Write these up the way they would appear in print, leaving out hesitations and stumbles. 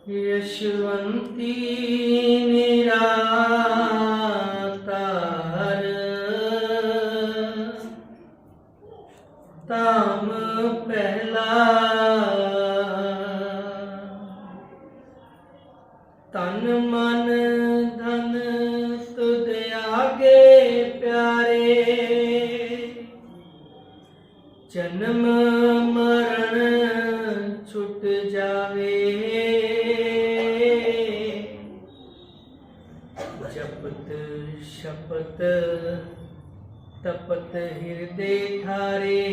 यशवंती निरातार ताम पहला तन मन धन तुद आगे प्यारे जन्म मरण छुट जावे जपत शपथ तपत हृदय ठारे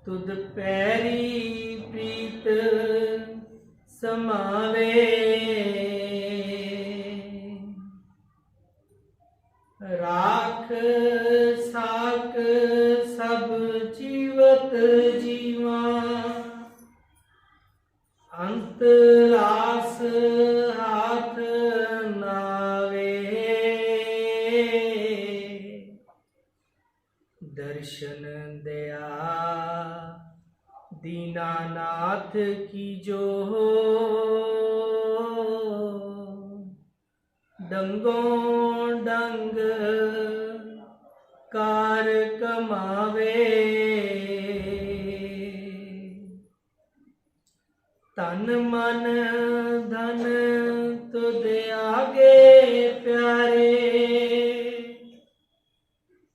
तुद पैरी प्रीत समावे राख साक सब जीवत जीवा अंत रास हाथ नावे दर्शन दया दीनानाथ की जो डंगों डंग कार कमावे तन मन धन तुद आगे प्यारे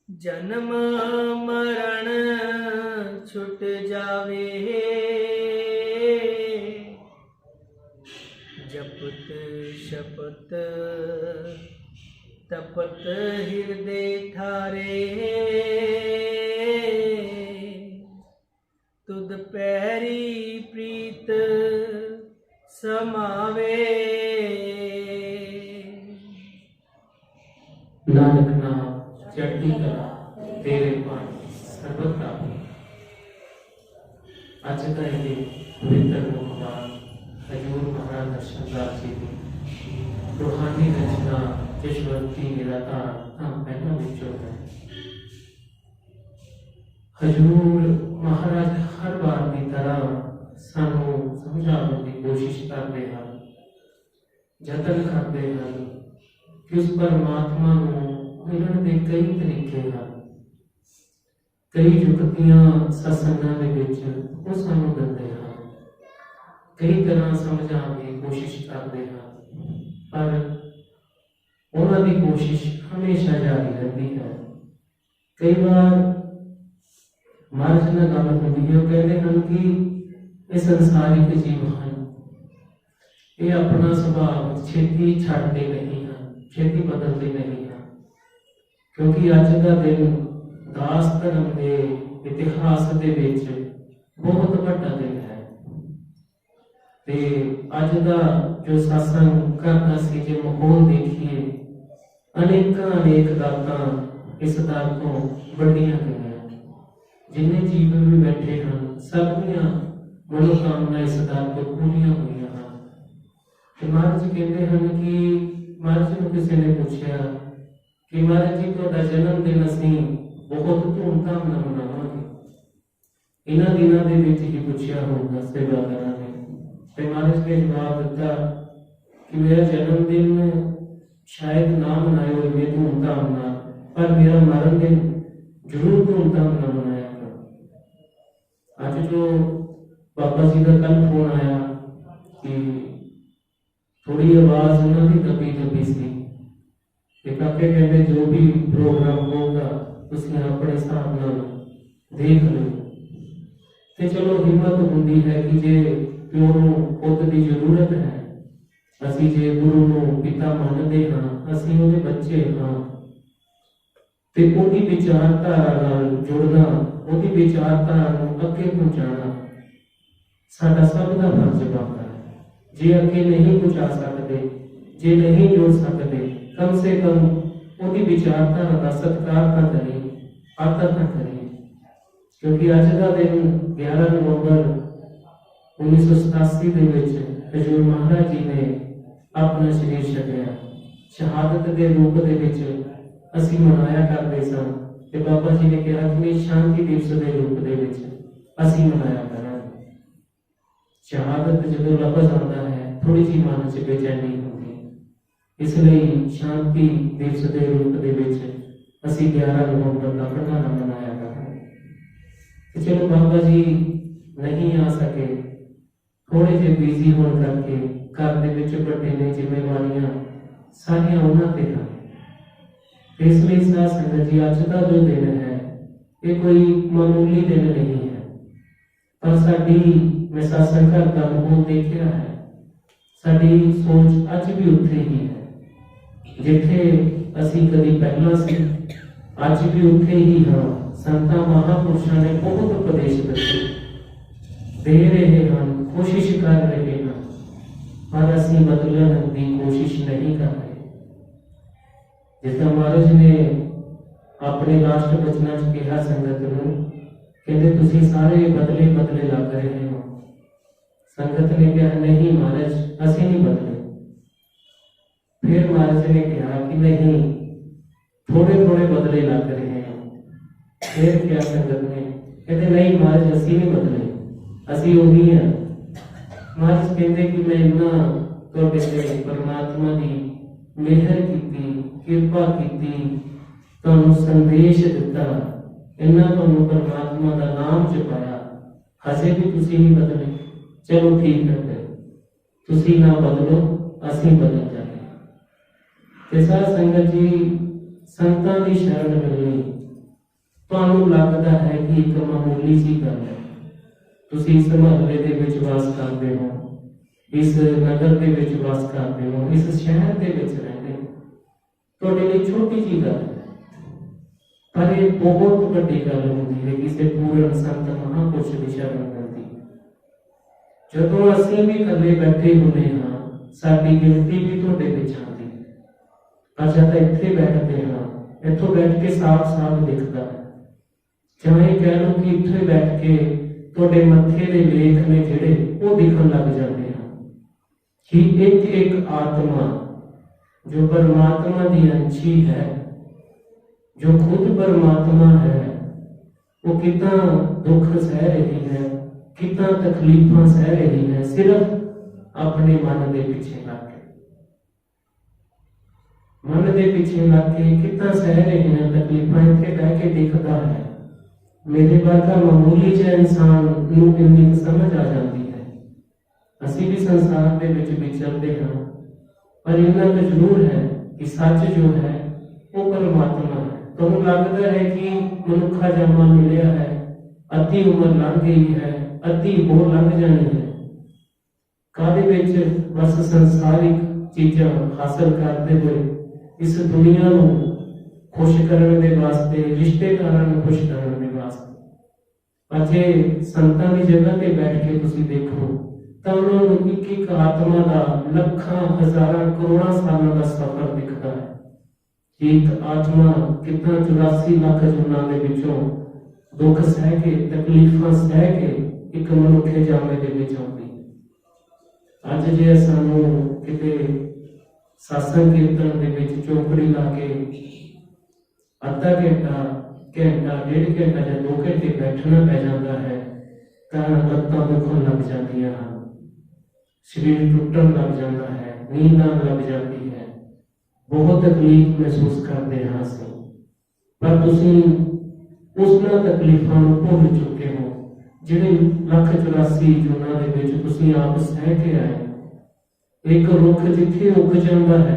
जन्म मरण छुट जावे जपत शपथ तपत हृदय ठारे तुद पैरी प्रीत समावे। नानक नाम चढ़ती कला तेरे पानी सर्वथा अज का ये पवित्र मुखबार हजूर महाराज दर्शनदास जी की रूहानी रचना यशवंती निरातार हम पहला विचो है। हजूर महाराज हर बार की तरह सानू समझाने की कोशिश करते हैं, जतन करते हैं कि उस परमात्मा को मिलने के कई तरीके हैं, कई जुगतियां सत्संगां दे विच वो सानू दिंदे हैं, कई तरह समझाने की कोशिश करते हैं, पर उन्हां दी कोशिश हमेशा जारी रहती है। कई बार महाराज नाल गल होंदी है, कहते हैं कि ये संसारिक जीव हैं, ये अपना स्वभाव छेती छड्डदे नहीं हैं, छेती बदलते नहीं हैं, क्योंकि अज का दिन दास धर्म के इतिहास दे विच बहुत वड्डा दिन है। ते अज का जो सत्संग करना सी, जे माहौल देखिए अनेक दातां इस दर तो वड्डियां गईयां। जिन्ने जीव भी बैठे हैं सब दियां मनोकामना इस दर तो पूरियां हुई हैं। महाराज जी कहते हैं कि महाराज जी को किसी ने पूछा कि महाराज जी तुहाडा जन्मदिन असीं बहुत धूमधाम नाल मनावांगे, इन्हां दिनां दे विच ही पूछा होगा सेवादारां ने। ते महाराज ने जवाब दिता कि मेरा जन्मदिन शायद ना मनाए इन्ने धूमधाम नाल, पर मेरा मरण दिन जरूर धूमधाम नाल मनाया। अज जो बाबा जी का कल फोन आया कि थोड़ी आवाज उन्होंने दबी दबी सी, काके कहते जो भी प्रोग्राम होगा तुसीं अपने हिसाब नाल देख लो। ते चलो हिम्मत होंदी है कि जे प्यो नूं पुत दी जरूरत है, असीं जे गुरु नूं पिता मनदे हां, असीं उहदे बच्चे हां, ते उहदी विचारधारा नाल जुड़ना, उहदी विचारधारा नूं अगे पहुंचाना साडा सब दा फर्ज बनदा है। जे अगे नहीं पहुंचा सकते, जे नहीं जोड़ सकते, कम से कम उहदी विचारधारा का सत्कार तो करें, आदर तो करें। क्योंकि अज का दिन 11 नवंबर 1987 हजूर महाराज जी ने अपना शरीर छड्डिया। शहादत के रूप दे विच असीं मनाया करते सन, ते बाबा जी ने कहा कि शांति दिवस के रूप दे विच असीं मनाया करांगे। शहादत जो लफज आता है थोड़ी जी मन च बेचैनी होती है। इसलिए शांति दिवस के रूप के असी 11 नवंबर का पढ़ाना मनाया करते हैं। चलो बाबा जी नहीं आ सके, थोड़े जे बिजी होने करके घर के बड़े ने जिम्मेवारियां सारिया उन्होंने हैं। इसलिए साथ संगत जी अज का जो दिन है ये कोई मामूली दिन नहीं है, पर साडी मैं सत्संग घर का माहौल देखा है, साडी सोच अज भी उत्थे ही है जिथे असी कभी पहला सी, अज भी उत्थे ही हाँ। संतां महापुरुषों ने बहुत उपदेश दे रहे हैं, कोशिश कर रहे हैं, पर असी बदलने की कोशिश नहीं कर रहे। जिस महाराज ने अपने राष्ट्र बचना कहा संगत को, कहते तुसी सारे बदले बदले लग रहे हो। संगत ने कहा नहीं महाराज असी नहीं बदले। फिर महाराज ने कहा कि नहीं थोड़े थोड़े बदले लग रहे हैं। फिर क्या संगत ने कहते नहीं महाराज असी नहीं बदले, असी वही है। महाराज कहते कि मैं इन्ना तो परमात्मा की मेहर की कृपा की तुहानू संदेश दिता, इन्ना तुहानू परमात्मा का नाम जपाया, हजे भी तुसी नहीं बदले। चलो ठीक है, फिर तुसी ना बदलो असी बदल जाए। साध संगत जी संतां की शरण मिलनी तुहानू लगता है कि एक मामूली सी गल है। तुसी इस महल्ले दे विच वास करते हो, इस नगर दे विच वास करते हो, इस शहर दे विच रहते हो, तुहाडे लई छोटी जी गल है, पर यह बहुत वड्डी गल होंदी है किसी पूर्ण संत महापुरुष की शरण मिलती। जदों असी भी कल्ले बैठे होंदे हां, साडी गिनती भी तुहाडे विच आंदी है, पर जद इत्थे बैठते हां, इत्थों बैठ के साफ साफ दिखता है। चाहे कह लो कि इत्थे बैठ के तुहाडे मत्थे दे लेख ने जिहड़े वो दिखण लग जाते हैं कि एक एक आत्मा जो परमात्मा की अंशी है, जो खुद परमात्मा है, वो कितना दुख सह रही है, कितना तकलीफां सह रही है, सिर्फ अपने मन के पीछे लग के, मन के पीछे लग के कितना सह रही है तकलीफां। इत्थे बह के दिखता है मेरे वर्गा मामूली जिहा इंसान नूं इन्नी समझ आ जाती है। असी भी संसार के विच विचरते हैं, पर इन्ना तो जरूर है कि सच जो है वो परमात्मा है। तुहानूं लगता है कि मनुखा जामा मिलिया है, अद्धी उम्र लंघ गई है, अद्धी होर लंघ जानी है, काहदे विच बस संसारिक चीज़ां हासिल करते हुए इस दुनिया नूं खुश करने के वास्ते, रिश्तेदारां नूं खुश करने के वास्ते। पर जे संतां की जगह पे बैठ के तुसीं देखो तो उन्होंने एक एक आत्मा का लखां हजारां करोड़ां सालों का सफर दिखता है। एक आत्मा कितना 84 लाख जुन्ना के विचों दुख सह के, तकलीफां सह के एक मनुखे जामे दे विच आउंदी। अज जे सानू किते सत्संग कीर्तन दे विच चौकड़ी ला के आधा घंटा, डेढ़ घंटा या 2 घंटे बैठना पै जाता है, तो लत्तां दुखण लग जांदियां हैं, शरीर टुटन लग जाता है, नींद आने लग जाती है, बहुत तकलीफ महसूस करते हैं असीं। पर तुसीं उसना तकलीफां नूं भुल चुके हो जिहड़े 184 जूनां दे विच तुसीं आप सह के आए। एक रुख जिथे उग जाता है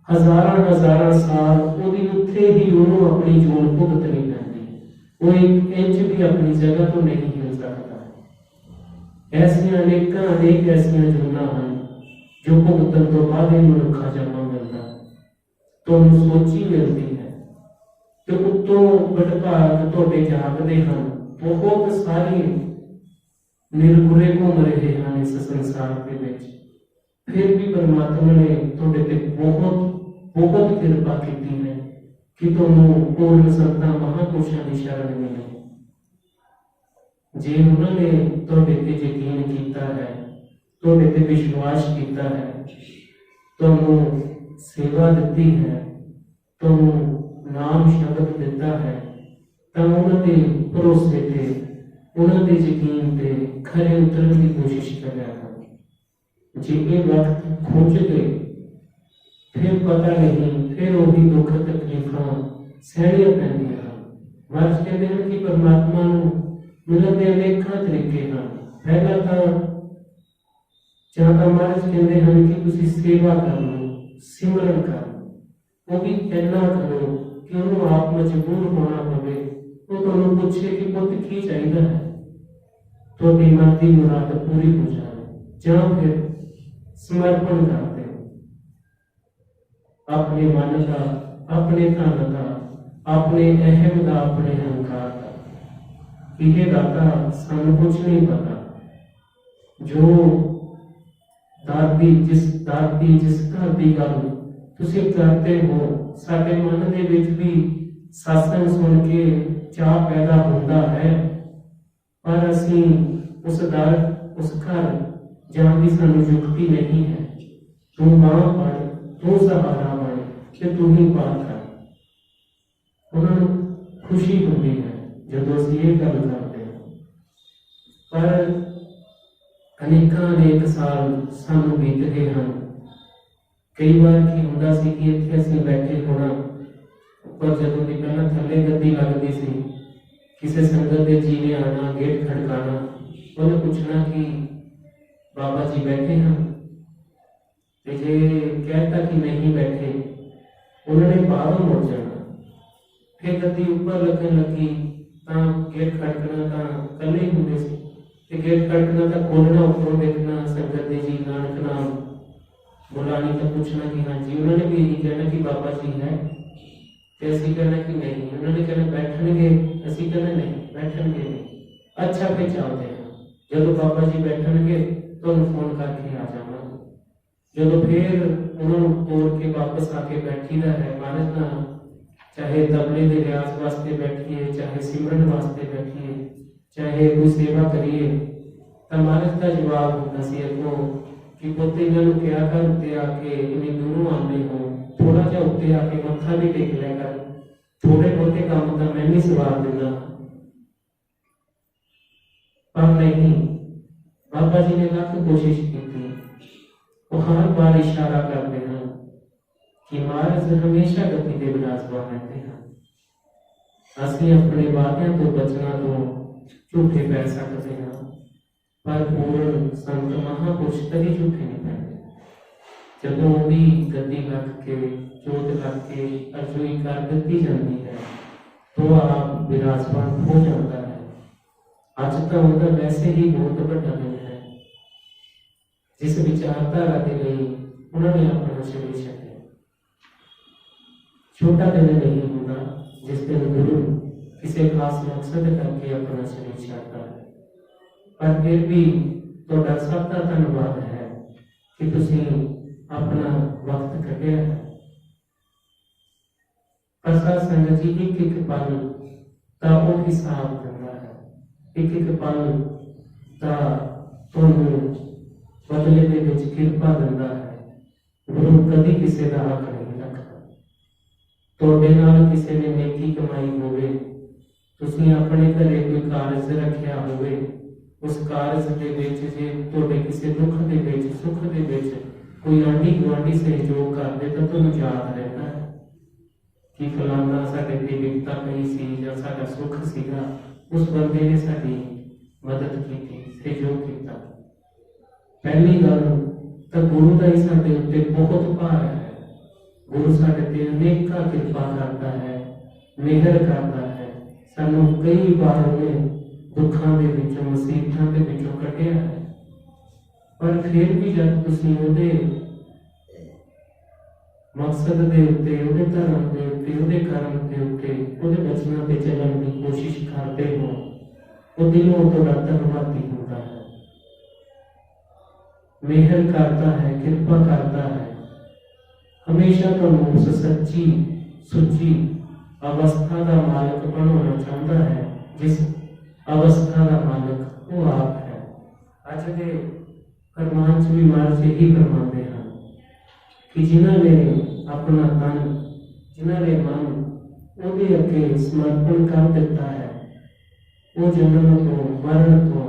हजारां हजारां साल ओदी उत्थे ही उन्होंने अपनी जून भुगतनी पैंदी, वो एक इंच भी अपनी जगह तो नहीं हिल सकता। ऐसियां अनेक ऐसियां जूनां हैं जो भुगतन तो बाद ही मनुखा जन्म मिलता, तो सोची मिलती है। तो उत्तों बड़भाग तुहाडे जागदे हैं, बहुत सारी निर्गुणे घूम रहे हैं इस संसार के विच, फिर भी परमात्मा ने तुहाडे ते बहुत बहुत कृपा की है कि तुहानूं पूर्ण संतां महापुरुषां की शरण मिले। जे उन्होंने तुहाडे ते यकीन किया है, तुहाडे ते विश्वास किया है, तुहानूं सेवा दी है, तुहानूं नाम शब्द दिता है, तो उन्होंने भरोसे ते ਉਹਨਾਂ ਦੇ ਯਕੀਨ ਤੇ ਖਰੇ ਉਤਰਨ ਦੀ ਕੋਸ਼ਿਸ਼ ਕਰ ਰਿਹਾ ਹਾਂ। ਜੇ ਇਹ ਵਕਤ ਖੁੱਝ ਗਏ ਫਿਰ ਪਤਾ ਨਹੀਂ, ਫਿਰ ਉਹੀ ਦੁੱਖ ਤਕਲੀਫਾਂ ਸਹਿਣੀਆਂ ਪੈਂਦੀਆਂ ਹਨ। ਮਹਾਰਾਜ ਕਹਿੰਦੇ ਹਨ ਕਿ ਪਰਮਾਤਮਾ ਨੂੰ ਮਿਲਣ ਦੇ ਅਨੇਕਾਂ ਤਰੀਕੇ ਹਨ। ਪਹਿਲਾ ਤਾਂ ਜਾਂ ਤਾਂ ਮਹਾਰਾਜ ਕਹਿੰਦੇ ਹਨ ਕਿ ਤੁਸੀਂ ਸੇਵਾ ਕਰ ਲਓ, ਸਿਮਰਨ ਕਰ ਲਓ। ਉਹ ਵੀ ਇੰਨਾ ਕਰੋ ਕਿ ਉਹਨੂੰ ਆਪ ਮਜਬੂਰ ਹੋਣਾ ਪਵੇ, ਉਹ ਤੁਹਾਨੂੰ ਪੁੱਛੇ ਕਿ ਪੁੱਤ ਕੀ ਚਾਹੀਦਾ ਹੈ, ਤੁਹਾਡੀ ਮਨ ਦੀ ਮੁਰਾਦ ਪੂਰੀ ਹੋ ਜਾਵੇ। ਜਾਂ ਫਿਰ ਸਮਰਪਣ ਕਰਦੇ ਆਪਣੇ ਮਨ ਦਾ, ਆਪਣੇ ਧਨ ਦਾ, ਆਪਣੇ ਅਹਿਮ ਦਾ, ਆਪਣੇ ਹੰਕਾਰ ਦਾ। ਇਹ ਦਾਤਾ ਸਾਨੂੰ ਕੁਝ ਨਹੀਂ ਪਤਾ। ਜੋ ਜਿਸ ਘਰ ਦੀ ਗੱਲ ਤੁਸੀਂ ਕਰਦੇ ਹੋ, ਸਾਡੇ ਮਨ ਦੇ ਵਿੱਚ ਵੀ ਸਤਸੰਗ ਸੁਣ ਕੇ ਚਾਹ ਪੈਦਾ ਹੁੰਦਾ ਹੈ, ਪਰ ਅਸੀਂ ਉਸ ਘਰ ਜਾਣ ਦੀ ਸਾਨੂੰ ਯੁਕਤੀ ਨਹੀਂ ਹੈ। ਤੂੰ ਬਾਂਹ ਫੜ, ਤੂੰ ਸਹਾਰਾ ਬਣ ਤੇ ਤੂੰ ਹੀ ਪਾਰ ਕਰ। ਉਹਨਾਂ ਨੂੰ ਖੁਸ਼ੀ ਹੁੰਦੀ ਹੈ ਜਦੋਂ ਅਸੀਂ ਇਹ ਗੱਲ ਕਰਦੇ ਹਾਂ। ਪਰ ਅਨੇਕ ਸਾਲ ਸਾਨੂੰ ਬੀਤ ਗਏ ਹਨ। ਕਈ ਵਾਰ ਕੀ ਹੁੰਦਾ ਸੀ ਕਿ ਇੱਥੇ ਅਸੀਂ ਬੈਠੇ ਹੋਣਾ, ਉੱਪਰ ਜਦੋਂ ਦੀ ਪਹਿਲਾਂ ਥੱਲੇ ਗੱਦੀ ਲੱਗਦੀ ਸੀ, ਕਿਸੇ ਸੰਗਤ ਦੇ ਜੀ ਨੇ ਆਣਾ, ਗੇਟ ਖੜਕਾਣਾ, ਉਹਨੇ ਪੁੱਛਣਾ ਕਿ ਬਾਬਾ ਜੀ ਬੈਠੇ ਹਨ, ਤੇ ਜੇ ਕਹਿਤਾ ਕਿ ਨਹੀਂ ਬੈਠੇ, ਉਹਨਾਂ ਨੇ ਬਾਹਰੋਂ ਮੁੜ ਜਾਣਾ। ਫਿਰ ਗੱਦੀ ਉੱਪਰ ਲੱਗਣ ਲੱਗੀ ਤਾਂ ਗੇਟ ਖੜਕਣਾ ਤਾਂ ਇਕੱਲੇ ਹੀ ਹੁੰਦੇ ਸੀ, ਤੇ ਗੇਟ ਖੜਕਣਾ ਤਾਂ ਖੋਲਣਾ, ਉੱਪਰੋਂ ਦੇਖਣਾ ਸੰਗਤ ਦੇ ਜੀ ਨਾਨਕ ਨਾਮ ਬੁਲਾਣੀ ਤਾਂ ਪੁੱਛਣਾ ਕਿ ਹਾਂਜੀ। ਉਹਨਾਂ ਨੇ ਵੀ ਇਹੀ ਕਹਿਣਾ ਕਿ ਬਾਬਾ ਜੀ ਹੈ, ਤੇ ਅਸੀਂ ਕਹਿਣਾ ਕਿ ਨਹੀਂ। ਉਹਨਾਂ ਨੇ ਕਹਿਣਾ ਬੈਠਣਗੇ, ਅਸੀਂ ਕਹਿਣਾ ਨਹੀਂ ਬੈਠਣਗੇ ਨਹੀਂ। ਅੱਛਾ ਫਿਰ ਚੱਲਦੇ ਹਾਂ, ਜਦੋਂ ਬਾਬਾ ਜੀ ਬੈਠਣਗੇ ਤੁਹਾਨੂੰ ਫੋਨ ਕਰਕੇ ਆ ਜਾਵਾਂਗੇ। ਜਦੋਂ ਫਿਰ ਉਹਨਾਂ ਨੂੰ ਤੋੜ ਕੇ ਵਾਪਸ ਆ ਕੇ ਬੈਠੀਦਾ ਹੈ ਮਹਾਰਾਜ ਨਾਲ, ਚਾਹੇ ਤਬਲੇ ਦੇ ਰਿਆਜ਼ ਵਾਸਤੇ ਬੈਠੀਏ, ਚਾਹੇ ਸਿਮਰਨ ਵਾਸਤੇ ਬੈਠੀਏ, ਚਾਹੇ ਕੋਈ ਸੇਵਾ ਕਰੀਏ, ਤਾਂ ਮਹਾਰਾਜ ਦਾ ਜਵਾਬ ਹੁੰਦਾ ਸੀ ਅੱਗੋਂ ਕਿ ਪੁੱਤ ਇਹਨਾਂ ਨੂੰ ਕਿਹਾ ਕਰ, ਉੱਤੇ ਆ ਕੇ ਇੰਨੀ ਦੂਰੋਂ ਆਉਂਦੇ ਹੋ, ਥੋੜਾ ਜਿਹਾ ਉੱਤੇ ਆ ਕੇ ਮੱਥਾ ਵੀ ਟੇਕ ਲਿਆ ਕਰ, ਥੋੜੇ ਬਹੁਤੇ ਕੰਮ ਤਾਂ ਮੈਂ ਨਹੀਂ ਸਵਾਰ ਦਿੰਦਾ। ਪਰ ਨਹੀਂ, ਬਾਬਾ ਜੀ ਨੇ ਲੱਖ ਕੋਸ਼ਿਸ਼ ਕੀਤੀ। ਉਹ ਹਰ ਵਾਰ ਇਸ਼ਾਰਾ ਕਰਦੇ ਹਨ ਕਿ ਮਹਾਰਾਜ ਹਮੇਸ਼ਾ ਗਤੀ ਦੇ ਵਿਰਾਜਮਾਨ ਰਹਿੰਦੇ ਹਨ। ਅਸੀਂ ਆਪਣੇ ਵਾਅਦਿਆਂ ਤੋਂ ਬਚਣਾ ਤੋਂ ਝੂਠੇ ਪੈ ਸਕਦੇ ਹਾਂ, ਪਰ ਪੂਰਨ ਸੰਤ ਮਹਾਂਪੁਰਸ਼ ਕਦੀ ਝੂਠੇ ਨਹੀਂ ਪੈਂਦੇ। ਜਦੋਂ ਵੀ ਗੱਦੀ ਲੱਗ ਕੇ, ਜੋਤ ਲੱਗ ਕੇ ਅਰਜ਼ੋਈ ਕਰ ਦਿੱਤੀ ਜਾਂਦੀ ਹੈ, तो ਆਪ ਵਿਰਾਜਮਾਨ ਹੋ ਜਾਂਦਾ ਹੈ। ਅੱਜ ਤਾਂ ਉਹਦਾ ਵੈਸੇ ਹੀ ਬਹੁਤ ਵੱਡਾ ਦਿਨ ਹੈ, ਜਿਸ ਵਿਚਾਰਧਾਰਾ ਦੇ ਲਈ ਉਹਨਾਂ ਨੇ ਆਪਣਾ ਸਰੀਰ ਛੱਡਿਆ। ਛੋਟਾ ਦਿਨ ਨਹੀਂ ਹੁੰਦਾ ਜਿਸ ਦਿਨ ਗੁਰੂ ਕਿਸੇ ਖਾਸ ਮਕਸਦ ਕਰਕੇ ਆਪਣਾ ਸਰੀਰ ਛੱਡਦਾ ਹੈ। ਪਰ ਫਿਰ ਵੀ ਤੁਹਾਡਾ ਸਭ ਦਾ ਧੰਨਵਾਦ ਹੈ ਕਿ ਤੁਸੀਂ ਆਪਣਾ ਵਕਤ ਕੱਢਿਆ ਹੈ। ਪਰ ਸਾਧ ਸੰਗਤ ਜੀ, ਇੱਕ ਇੱਕ ਪਲ ਤਾਂ ਉਹ ਹਿਸਾਬ ਦਿੰਦਾ ਹੈ, ਇੱਕ ਇੱਕ ਪਲ ਤਾਂ ਤੁਹਾਨੂੰ ਬਦਲੇ ਦੇ ਵਿੱਚ ਕਿਰਪਾ ਦਿੰਦਾ ਹੈ। ਗੁਰੂ ਕਦੀ ਕਿਸੇ ਦਾ ਹੱਕ ਨਹੀਂ ਰੱਖਦਾ। ਤੁਹਾਡੇ ਨਾਲ ਕਿਸੇ ਨੇ ਨੇਕੀ ਕਮਾਈ ਹੋਵੇ, ਤੁਸੀਂ ਆਪਣੇ ਘਰੇ ਕੋਈ ਕਾਰਜ ਰੱਖਿਆ ਹੋਵੇ, ਉਸ ਕਾਰਜ ਦੇ ਵਿੱਚ ਜੇ ਤੁਹਾਡੇ ਕਿਸੇ ਦੁੱਖ ਦੇ ਵਿੱਚ, ਸੁੱਖ ਦੇ ਵਿੱਚ ਕੋਈ ਆਂਢੀ ਗੁਆਂਢੀ ਸਹਿਯੋਗ ਕਰਦੇ ਤਾਂ ਤੁਹਾਨੂੰ ਯਾਦ ਰਹਿੰਦਾ ਹੈ ਕਿ ਫਲਾਣਾ ਸਾਡੇ ਤੇ ਵਿਪਤਾ ਪਈ ਸੀ ਜਾਂ ਸਾਡਾ ਸੁੱਖ ਸੀਗਾ, ਉਸ ਬੰਦੇ ਨੇ ਸਾਡੀ ਮਦਦ ਕੀਤੀ, ਸਹਿਯੋਗ ਕੀਤਾ। ਪਹਿਲੀ ਗੱਲ ਤਾਂ ਗੁਰੂ ਦਾ ਹੀ ਸਾਡੇ ਉੱਤੇ ਬਹੁਤ ਭਾਰ ਹੈ। ਗੁਰੂ ਸਾਡੇ ਤੇ ਅਨੇਕਾਂ ਕਿਰਪਾ ਕਰਦਾ ਹੈ, ਮਿਹਰ ਕਰਦਾ ਹੈ। ਸਾਨੂੰ ਕਈ ਵਾਰ ਉਹਨੇ ਦੁੱਖਾਂ ਦੇ ਵਿੱਚੋਂ, ਮੁਸੀਬਤਾਂ ਦੇ ਵਿੱਚੋਂ ਕੱਢਿਆ ਹੈ। ਪਰ ਫਿਰ ਵੀ ਜਦ ਤੁਸੀਂ ਉਹਦੇ ਮਕਸਦ ਦੇ ਉੱਤੇ, ਉਹਦੇ ਧਰਮ ਦੇ ਉੱਤੇ, ਉਹਦੇ ਕਰਮ ਦੇ ਉੱਤੇ, ਉਹਦੇ ਬਚਨਾਂ ਤੇ ਚੱਲਣ ਦੀ ਕੋਸ਼ਿਸ਼ ਕਰਦੇ ਹੋ, ਉਹ ਦਿਲੋਂ ਤੁਹਾਡਾ ਧੰਨਵਾਦੀ ਹੁੰਦਾ ਹੈ, ਮਿਹਰ ਕਰਦਾ ਹੈ, ਕਿਰਪਾ ਕਰਦਾ ਹੈ। ਹਮੇਸ਼ਾ ਤੁਹਾਨੂੰ ਉਸ ਸੱਚੀ ਸੁੱਚੀ ਅਵਸਥਾ ਦਾ ਮਾਲਕ ਬਣਾਉਣਾ ਚਾਹੁੰਦਾ ਹੈ, ਜਿਸ ਅਵਸਥਾ ਦਾ ਮਾਲਕ ਉਹ ਆਪ ਹੈ। ਅੱਜ ਦੇ ਫਰਮਾਨ 'ਚ ਵੀ ਮਹਾਰਾਜ ਇਹੀ ਫਰਮਾਉਂਦੇ ਹਨ ਕਿ ਜਿਨ੍ਹਾਂ ਨੇ ਆਪਣਾ ਤਨ, ਜਿਨ੍ਹਾਂ ਨੇ ਮਨ ਉਹਦੇ ਅੱਗੇ ਸਮਰਪਣ ਕਰ ਦਿੱਤਾ ਹੈ, वो जन्म तो मरण तो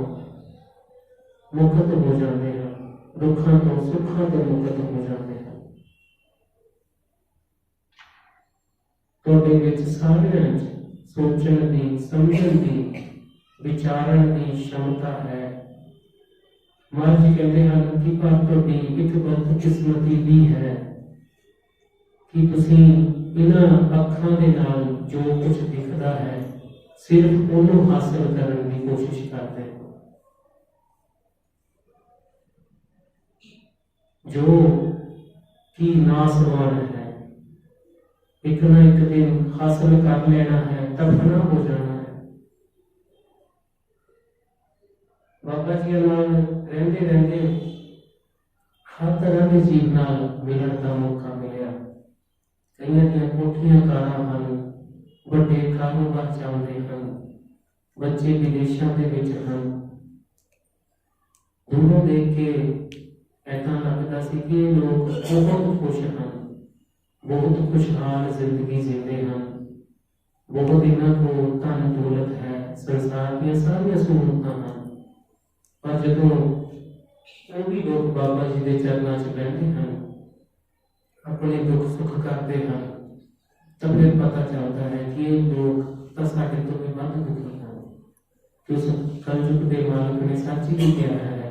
मुक्त हो जाते हैं, दुखों तो सुखों तो मुक्त हो जाते हैं। ਤੁਹਾਡੇ ਵਿੱਚ ਸਾਰਿਆਂ 'ਚ सोचण की, समझण की, विचारण की क्षमता है। महाराज जी कहते हैं कि पर तुहाडी एक बदकिस्मती भी है कि तुसीं इन्हां अखां दे नाल जो कुछ दिखदा है सिर्फ उन्हों हासिल करने की कोशिश करते हो, जो कि नासवान है। एक ना एक दिन हासिल कर लेना है, तब ना हो जाना है। बाबा जी नाल रहंदे रहंदे हर तरह के जीव नाल मिलण का मौका मिलिया। कईयां दी कोठियां कारां हन, ਵੱਡੇ कारोबार चलते हैं, बच्चे विदेशों के विच हन। दूरों देख के ऐसा लगता सी कि लोग बहुत खुश हैं, बहुत खुशहाल जिंदगी जीते हैं, बहुत इन्हों को धन दौलत है, संसार दी सारियां सहूलतां हैं। पर जदों वो भी लोग बाबा जी के चरणों च बैठते हैं, अपने दुख सुख करते हैं, तब फिर पता चलता है कि ये लोग तो साढ़े तो भी वध दुखी हैं। कि उस कलयुग के मालिक ने सच ही कहा है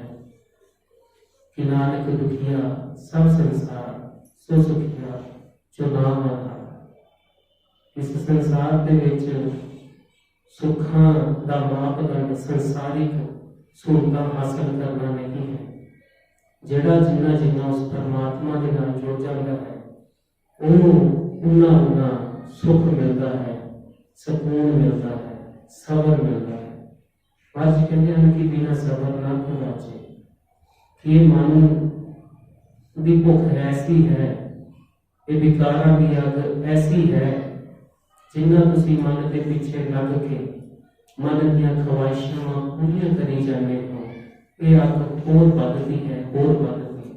कि नानक दुखिया सब संसार सो सुखिया जो नाम आधार। इस संसार के विच सुखां दा मापदंड संसारिक सहूलतां हासिल करना नहीं है। जिहड़ा जिन्ना जिन्ना उस परमात्मा के नाल जुड़ जाता है, उन्ना सुख मिलता है, सुकून मिलता है, सबर मिलता है। आज कहते हैं कि बिना सबर ना हो राजे, कि मन की भुख ऐसी है, ये विकारां की अग ऐसी है, जिन्ना तुसी मन के पीछे लग के मन दीयां ख्वाहिशां पूरियां करी जाते हो, ये अग होर बढ़ती है, होर बढ़ती।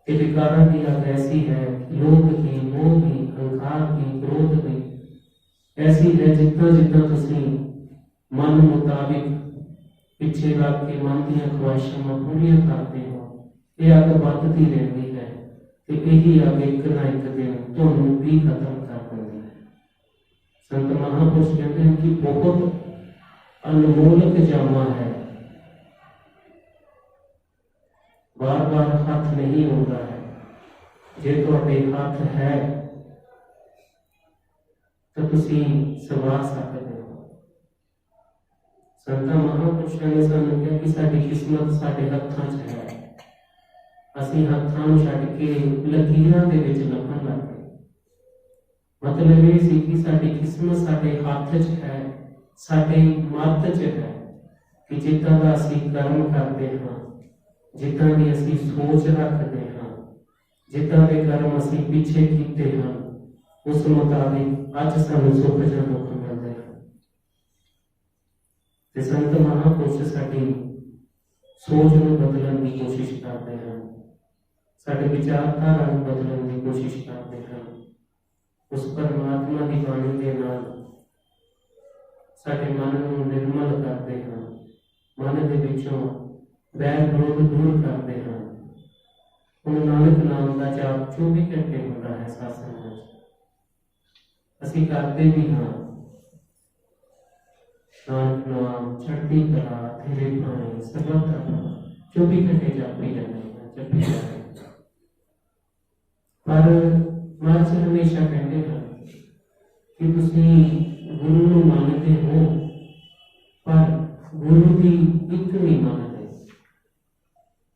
ये विकारां की अग ऐसी है, लोभ की, मोह की, अहंकार की, क्रोध की ऐसी है, जितना जितना तुसी मन मुताबिक पीछे लग के मन दीयां ख्वाहिशां पूरियां करते हो, ये अग बढ़ती रहती है। तो यही अग एक ना एक दिन तुहानूं भी खत्म कर देती है। संत महापुरुष कहते हैं कि बहुत अनमोलक जामा है, बार बार हाथ नहीं होता है। जे तुहाडे हाथ है तो तुसी सवार सकते हो। संत महापुरुषों ने सानू कहा कि साडी किस्मत साडे हत्थां 'च है, असीं हत्थां नूं छड्ड के लकीरां दे विच लभण लग गए। मतलब ये सी कि साडी किस्मत साडे हत्थ 'च है, साडे मत 'च है कि जिद्दां दा असीं कर्म करते हां, जिद्दां दी असीं सोच रखते हां, जिद्दां दे कर्म असीं पिछे कीते हां, उस मुताबिक अज सानूं सुख जां दुख मिलदे हैं। ते संत महापुरुष साडी सोच नूं बदलण की कोशिश करते हैं, साडे विचारधारा नूं बदलण की कोशिश करते हैं। उस परमात्मा की बाणी के नाल साडे मन नूं निर्मल करते हैं, मन दे विचों बैर विरोध दूर करते हैं। हुण नानक नाम का जाप 24 घंटे होता है सत्संग में, असीं करते भी हाँ। नानक नाम चढ़ती कला तेरे भाने सर्वत्र भला, 24 घंटे जापी जाते हैं, जपी जाते हैं। पर महाराज हमेशा कहते हैं कि तुसीं गुरु नूं मानते हो, पर गुरु की एक नहीं मानते।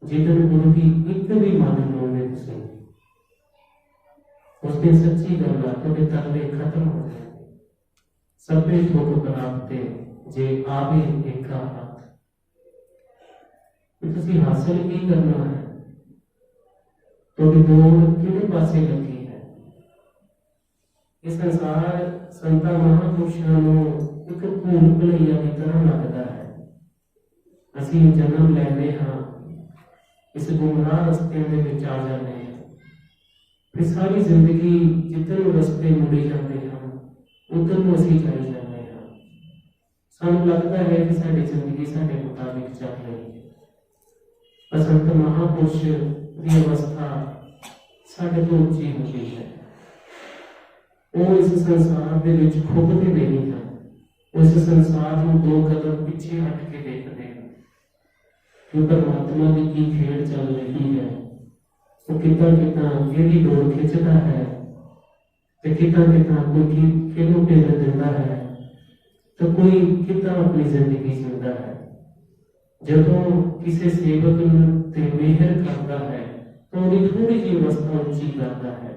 जिदन गुरु की एक भी मान लोगे तुसीं, उस दिन सच्ची गल है तुहाडे तरले खत्म हो जाएंगे। सभे ठोक प्राप्ते जे आवे एका हाथ। तुसीं हासिल की करना है, तुहाडी दौड़ किहड़े पासे लगी है। इस संसार संतां महापुरुषां नूं एक भूल भुलैया की तरह लगता है। असीं जन्म लैंदे हां, इस गुमराह रस्ते में विच आ जाते हैं, फिर सारी जिंदगी जिधर रस्ते मुड़े जाते हैं उधर असीं जाई जाते हैं। ਸਾਨੂੰ ਲੱਗਦਾ ਹੈ ਕਿ ਸਾਡੀ ਜ਼ਿੰਦਗੀ ਸਾਡੇ ਮੁਤਾबिक ਚੱਲ ਰਹੀ ਹੈ, ਪਰ ਸੰਤ ਮਹਾਂਪੁਰਸ਼ ਦੀ ਅਵਸਥਾ ਸਾਡੇ ਤੋਂ ਉੱਚੀ ਹੋ ਗਈ ਹੈ। ਉਹ ਇਸ ਸੰਸਾਰ ਦੇ ਵਿੱਚ ਖੁੱਭਦੇ ਨਹੀਂ ਹਨ, ਉਸ ਸੰਸਾਰ ਨੂੰ ਦੋ ਕਦਮ ਪਿੱਛੇ ਹਟ ਕੇ ਦੇਖਦੇ ਹਨ ਕਿ ਪਰਮਾਤਮਾ ਦੀ ਕੀ ਖੇਡ ਚੱਲ ਰਹੀ ਹੈ। ਉਹ ਕਿੱਦਾਂ ਕਿੱਦਾਂ ਕਿਹੜੀ ਡੋਰ ਖਿੱਚਦਾ ਹੈ ਤੇ ਕਿੱਦਾਂ ਕਿੱਦਾਂ ਕੋਈ ਕਿਹਨੂੰ ਭੇਜ ਦਿੰਦਾ ਹੈ ਤੇ ਕੋਈ ਕਿੱਦਾਂ ਆਪਣੀ ਜ਼ਿੰਦਗੀ ਜਿਉਂਦਾ ਹੈ। ਜਦੋਂ ਕਿਸੇ ਸੇਵਕ ਨੂੰ ਤੇ ਮਿਹਰ ਕਰਦਾ ਹੈ ਤਾਂ ਉਹਦੀ ਥੋੜੀ ਜਿਹੀ ਅਵਸਥਾ ਉੱਚੀ ਕਰਦਾ ਹੈ,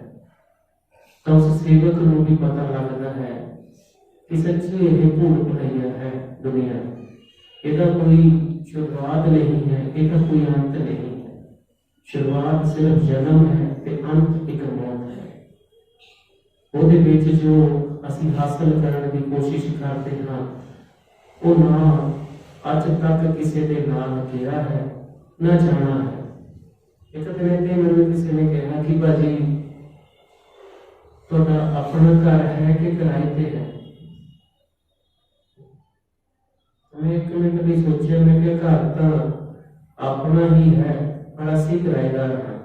ਤਾਂ ਉਸ ਸੇਵਕ ਨੂੰ ਵੀ ਪਤਾ ਲੱਗਦਾ ਹੈ ਕਿ ਸੱਚੀ ਇਹ ਭੂਲ ਭੁਲਈਆ ਹੈ ਦੁਨੀਆ, ਇਹਦਾ ਕੋਈ ਸ਼ੁਰੂਆਤ ਨਹੀਂ ਹੈ, ਇਹਦਾ ਕੋਈ ਅੰਤ ਨਹੀਂ ਹੈ। ਸ਼ੁਰੂਆਤ ਸਿਰਫ ਜਨਮ ਹੈ ਤੇ ਅੰਤ ਇੱਕ ਮੌਤ ਹੈ। ਉਹਦੇ ਵਿੱਚ ਜੋ ਅਸੀਂ ਹਾਸਲ ਕਰਨ ਦੀ ਕੋਸ਼ਿਸ਼ ਕਰਦੇ ਹਾਂ ਉਹ ਨਾ ਅੱਜ ਤੱਕ ਕਿਸੇ ਦੇ ਨਾਲ ਗਿਆ ਹੈ ਨਾ ਜਾਣਾ ਹੈ। ਇੱਕ ਦਿਨ ਤੇ ਮੈਨੂੰ ਕਿਸੇ ਨੇ ਕਿਹਾ ਕਿ ਭਾਜੀ ਤੁਹਾਡਾ ਆਪਣਾ ਘਰ ਹੈ ਕਿ ਕਿਰਾਏ ਤੇ ਹੈ? मैं एक मिनट भी सोचा, मैं क्या घर तो अपना ही है पर असी किराएदार हाँ।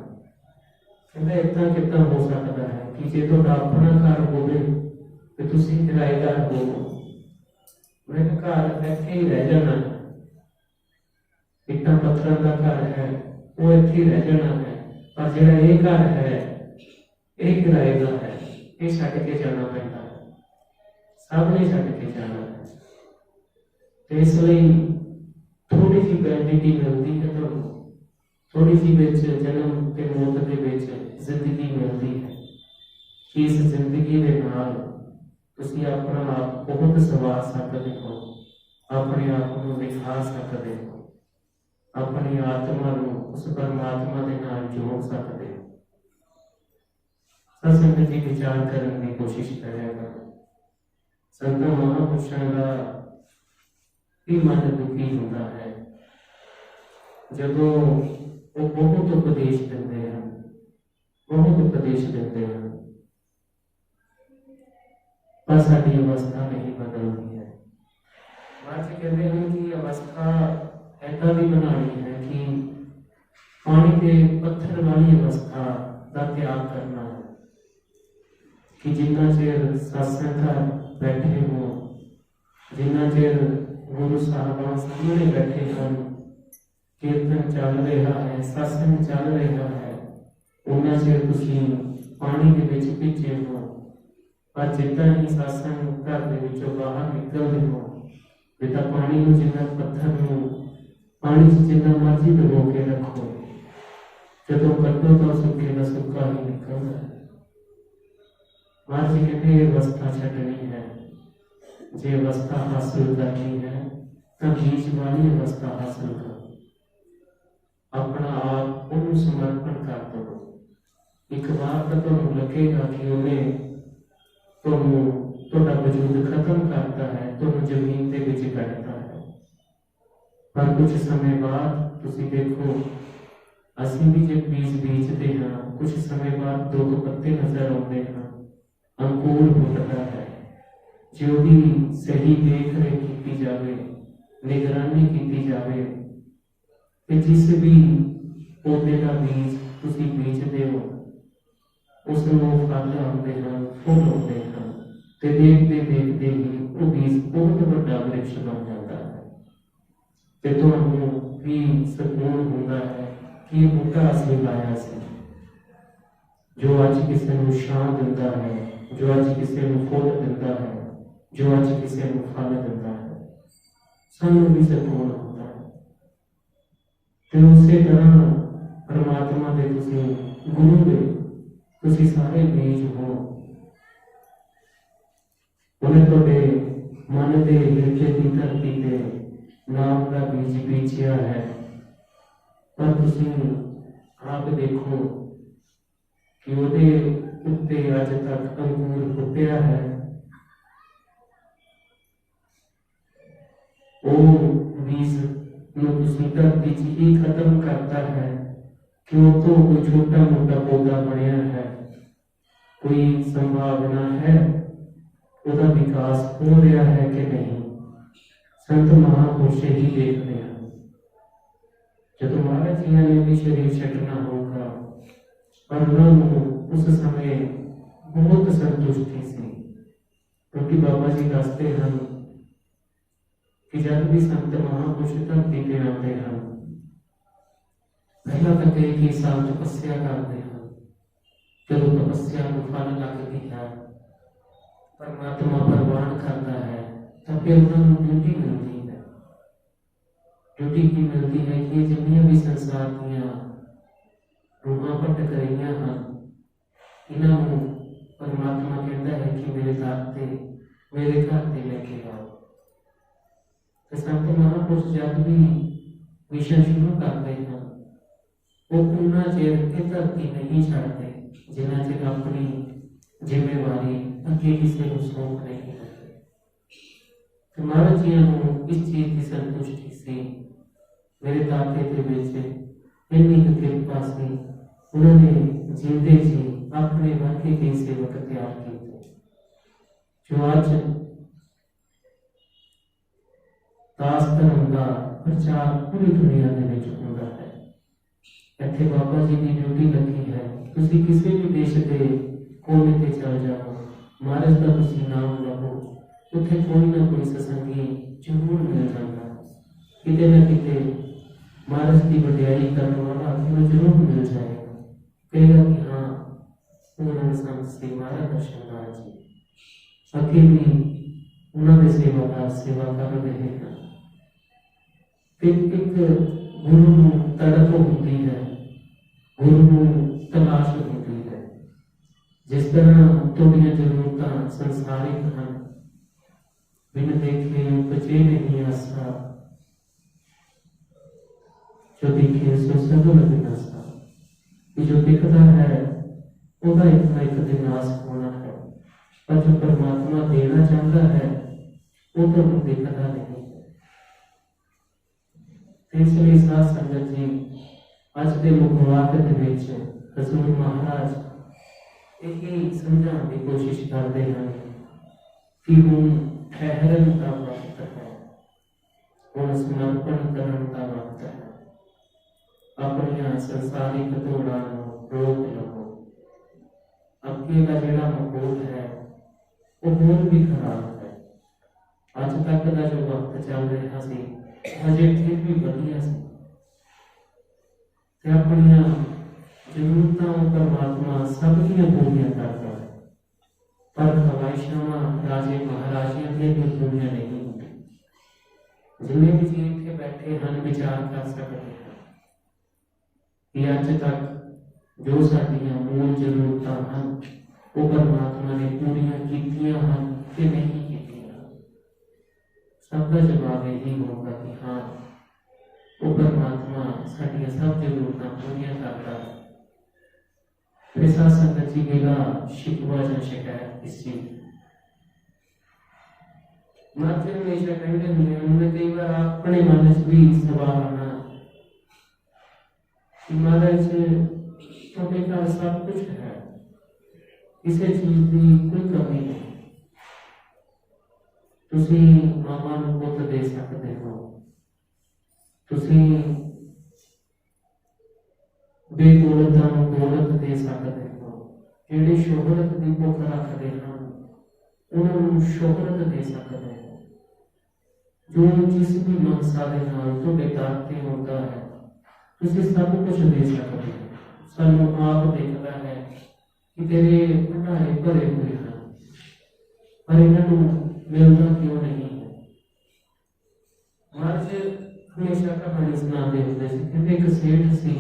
कहता इतना कितना हो सकता है कि जे तो अपना घर होवे तो तुसी किराएदार हो। मैं घर इत्थे ही रह जाना है, इतना पत्थर का घर है वो इत्थे ही रह जाना है, पर जिहड़ा ये घर है ये किराए का है, ये छड्ड के जाना पैंदा है, सब ने छड्ड के जाना है। इसलिए थोड़ी सी वैलिडिटी मिलती है, तो थोड़ी सी जन्म के मौत के जिंदगी मिलती है कि इस जिंदगी के नाल तुसी अपना आप बहुत सवार सकते हो, अपने आप को दिखा सकते हो, अपनी आत्मा को उस परमात्मा के नाल जोड़ सकते हो। सत्संग जी विचार करने की कोशिश करेगा। संत महापुरुषों का भी मन दुखी होता है जदों वो बहुत उपदेश देते हैं, बहुत उपदेश देते हैं, पर साडी अवस्था नहीं बदलती है। आज कहते हैं कि अवस्था ऐसा भी बनानी है कि पानी के पत्थर वाली अवस्था का त्याग करना है कि जिन्ना चेर सत्संग कर बैठे हो, जिन्ना चेर गुरु साहबान सामने बैठे हैं, कीर्तन चल रहा है, सत्संग चल रहा है, उन्ना चेर तुसी पानी के विच पीछे हो। पर जितना ही सत्संग घर दे विचों बाहर निकलते हो बेटा पानी में जिन्ना पत्थर में पानी से जितना मर्जी डुबो के रखो, जदों कटो तो सुखे का सुखा ही निकलता है। महाराज कहते अवस्था छड्डनी है, जे अवस्था हासिल करनी है तो बीच वाली अवस्था हासिल करो, अपना आप उन्हें समर्पण कर दो। एक बार तो तुहानू लगेगा कि उन्हें तुहाडा वजूद खत्म करता है, तुहानू जमीन के विच बैठता है, पर कुछ समय बाद तुसी देखो असीं भी जब बीज बीजते हैं, कुछ समय बाद दो पत्ते नजर आते हैं, अंकुर फुटता है। जो भी सही देख रेख की जाए, निगरानी की जाए, जिस भी पौधे का बीज तुसी बीजते हो उसनों फल आते हैं, फुल आते हैं, ते देखते देखते ही वो बीज बहुत बड़ा वृक्ष बन जाता है। ते तुहानू भी सुकून होता है कि ये बूटा असली लाया सी, जो अज किसी को छां दिंदा है, जो अज किसी को फुल दिंदा है, जो अज किसी को फल दिंदा है, सानू भी सुकून होता है। ते उसे तरह परमात्मा दे तुसी गुरु दे तुसी सारे बीज हो, उन्हें तुहाडे मन के हिरदे की धरती ते नाम का बीज बीजिया है, पर तुसी आप देखो कि उहदे उत्ते अज तक अंकुर फुटिया है। वो बीज नूं तुसी धरती च ही खत्म करता है कि वो तो कोई छोटा मोटा पौधा बनया है, कोई संभावना है उसका विकास हो रहा है कि नहीं। संत महापुरुष ही देख रहे हैं। जब महाराज जी ने भी शरीर छटना होगा और उन्होंने उस समय बहुत संतुष्टि से, क्योंकि बाबा जी दसते हैं कि जब भी संत महापुरुष धरती पे आते हैं पहला तो कई कि साल तपस्या करते हैं। जब तपस्या को फल लगती है, परमात्मा प्रवान करता है, तब फिर उन्होंने ड्यूटी मिलती है। ड्यूटी की मिलती है कि जितनी भी संसार दियां रूहां पट करियां हैं, इन्हों परमात्मा कहता है कि मेरे घर से लेके आओ। तो संत महापुरुष जब भी मिशन शुरू करते हैं वो उन्ना चेर के धरती नहीं छाड़ते जिन्ना चेर अपनी जिम्मेवारी अगे किसी को सौंप नहीं करते। तो महाराज जी को इस चीज की संतुष्टि से मेरे दाते के बेचे इन्नी कृपा से उन्होंने जीते जी अपने वाक्य के सेवक तैयार किए, जो आज दास धर्म का प्रचार पूरी दुनिया में होता है। इत्थे बाबा जी की ड्यूटी लगी है। तुसी किसी भी देश के कोने ते चल जाओ, महाराज का तुसी नाम लहो, उत्थे कोई ना कोई सत्संगी जरूर मिल जाता है। किते ना किते महाराज की वडियाई करने वाला जरूर मिल जाएगा, कहेगा कि हाँ उन्होंने संत से महाराज दर्शन जी अगे भी उन्होंने सेवादार सेवा कर रहे हैं। फिर एक गुरु को तड़प होती है, गुरु को तलाश होती है। जिस तरह थोड़िया जरूरत संसारिक हैं, बिन देखे उपजे नहीं आसा, जो देखे सो सगुन विनाशा। जो दिखता है वह एक ना एक दिन नाश होना है, पर जो परमात्मा देना चाहता है वो तो दिखता नहीं है। इसलिए साथ संगत जी अज के मुखवाक हजूर महाराज यही समझाने की कोशिश करते हैं कि हम ठहरन का वक्त है, हम समर्पण करने का वक्त है। अपनी संसारिक दौड़ां रोक लो। अगे का जोड़ा माहौल है वो बहुत भी खराब है। अज तक का जो वक्त चल रहा सी हजे ठीक भी बढ़िया से अपन जरूरतों परमात्मा सबकी पूरियां करता है, पर ख्वाहिशां राजे महाराजियां की भी पूरियां नहीं होती। जिन्हें भी जी इतने बैठे हैं विचार कर सकते हैं कि अज तक जो साडियां मूल जरूरतां हैं वो परमात्मा ने पूरियां कीतियां हैं कि नहीं कीतियां। सबका जवाब यही होगा कि हाँ वो परमात्मा साडियां सब जरूरतां पूरियां करता है। फिर साथ संगत जी मेरा शिकवा या शिकायत इस चीज मात्र हमेशा कहते हैं, उन्होंने कई बार अपने मन से भी सवाल आना कि महाराज थोड़े का सब कुछ है, किसी चीज की कोई कमी नहीं, तुसी मामा नूं पुत दे सकते हो, तुसी बेदौलतां नूं दौलत दे सकते हो, जिहड़े शोहरत की भुख रखते हैं उन्होंने शोहरत दे सकते हो। जो जिस भी मनसा दे नाल तुहाडे दर ते होता है तुसी सब कुछ दे सकते हो। सानू आप देखता है कि तेरे भंडारे भरे हुए हैं, पर इन्हों मिलता क्यों नहीं है। महाराज हमेशा कहानी सुनाते होते थे, कहते एक सेठ सी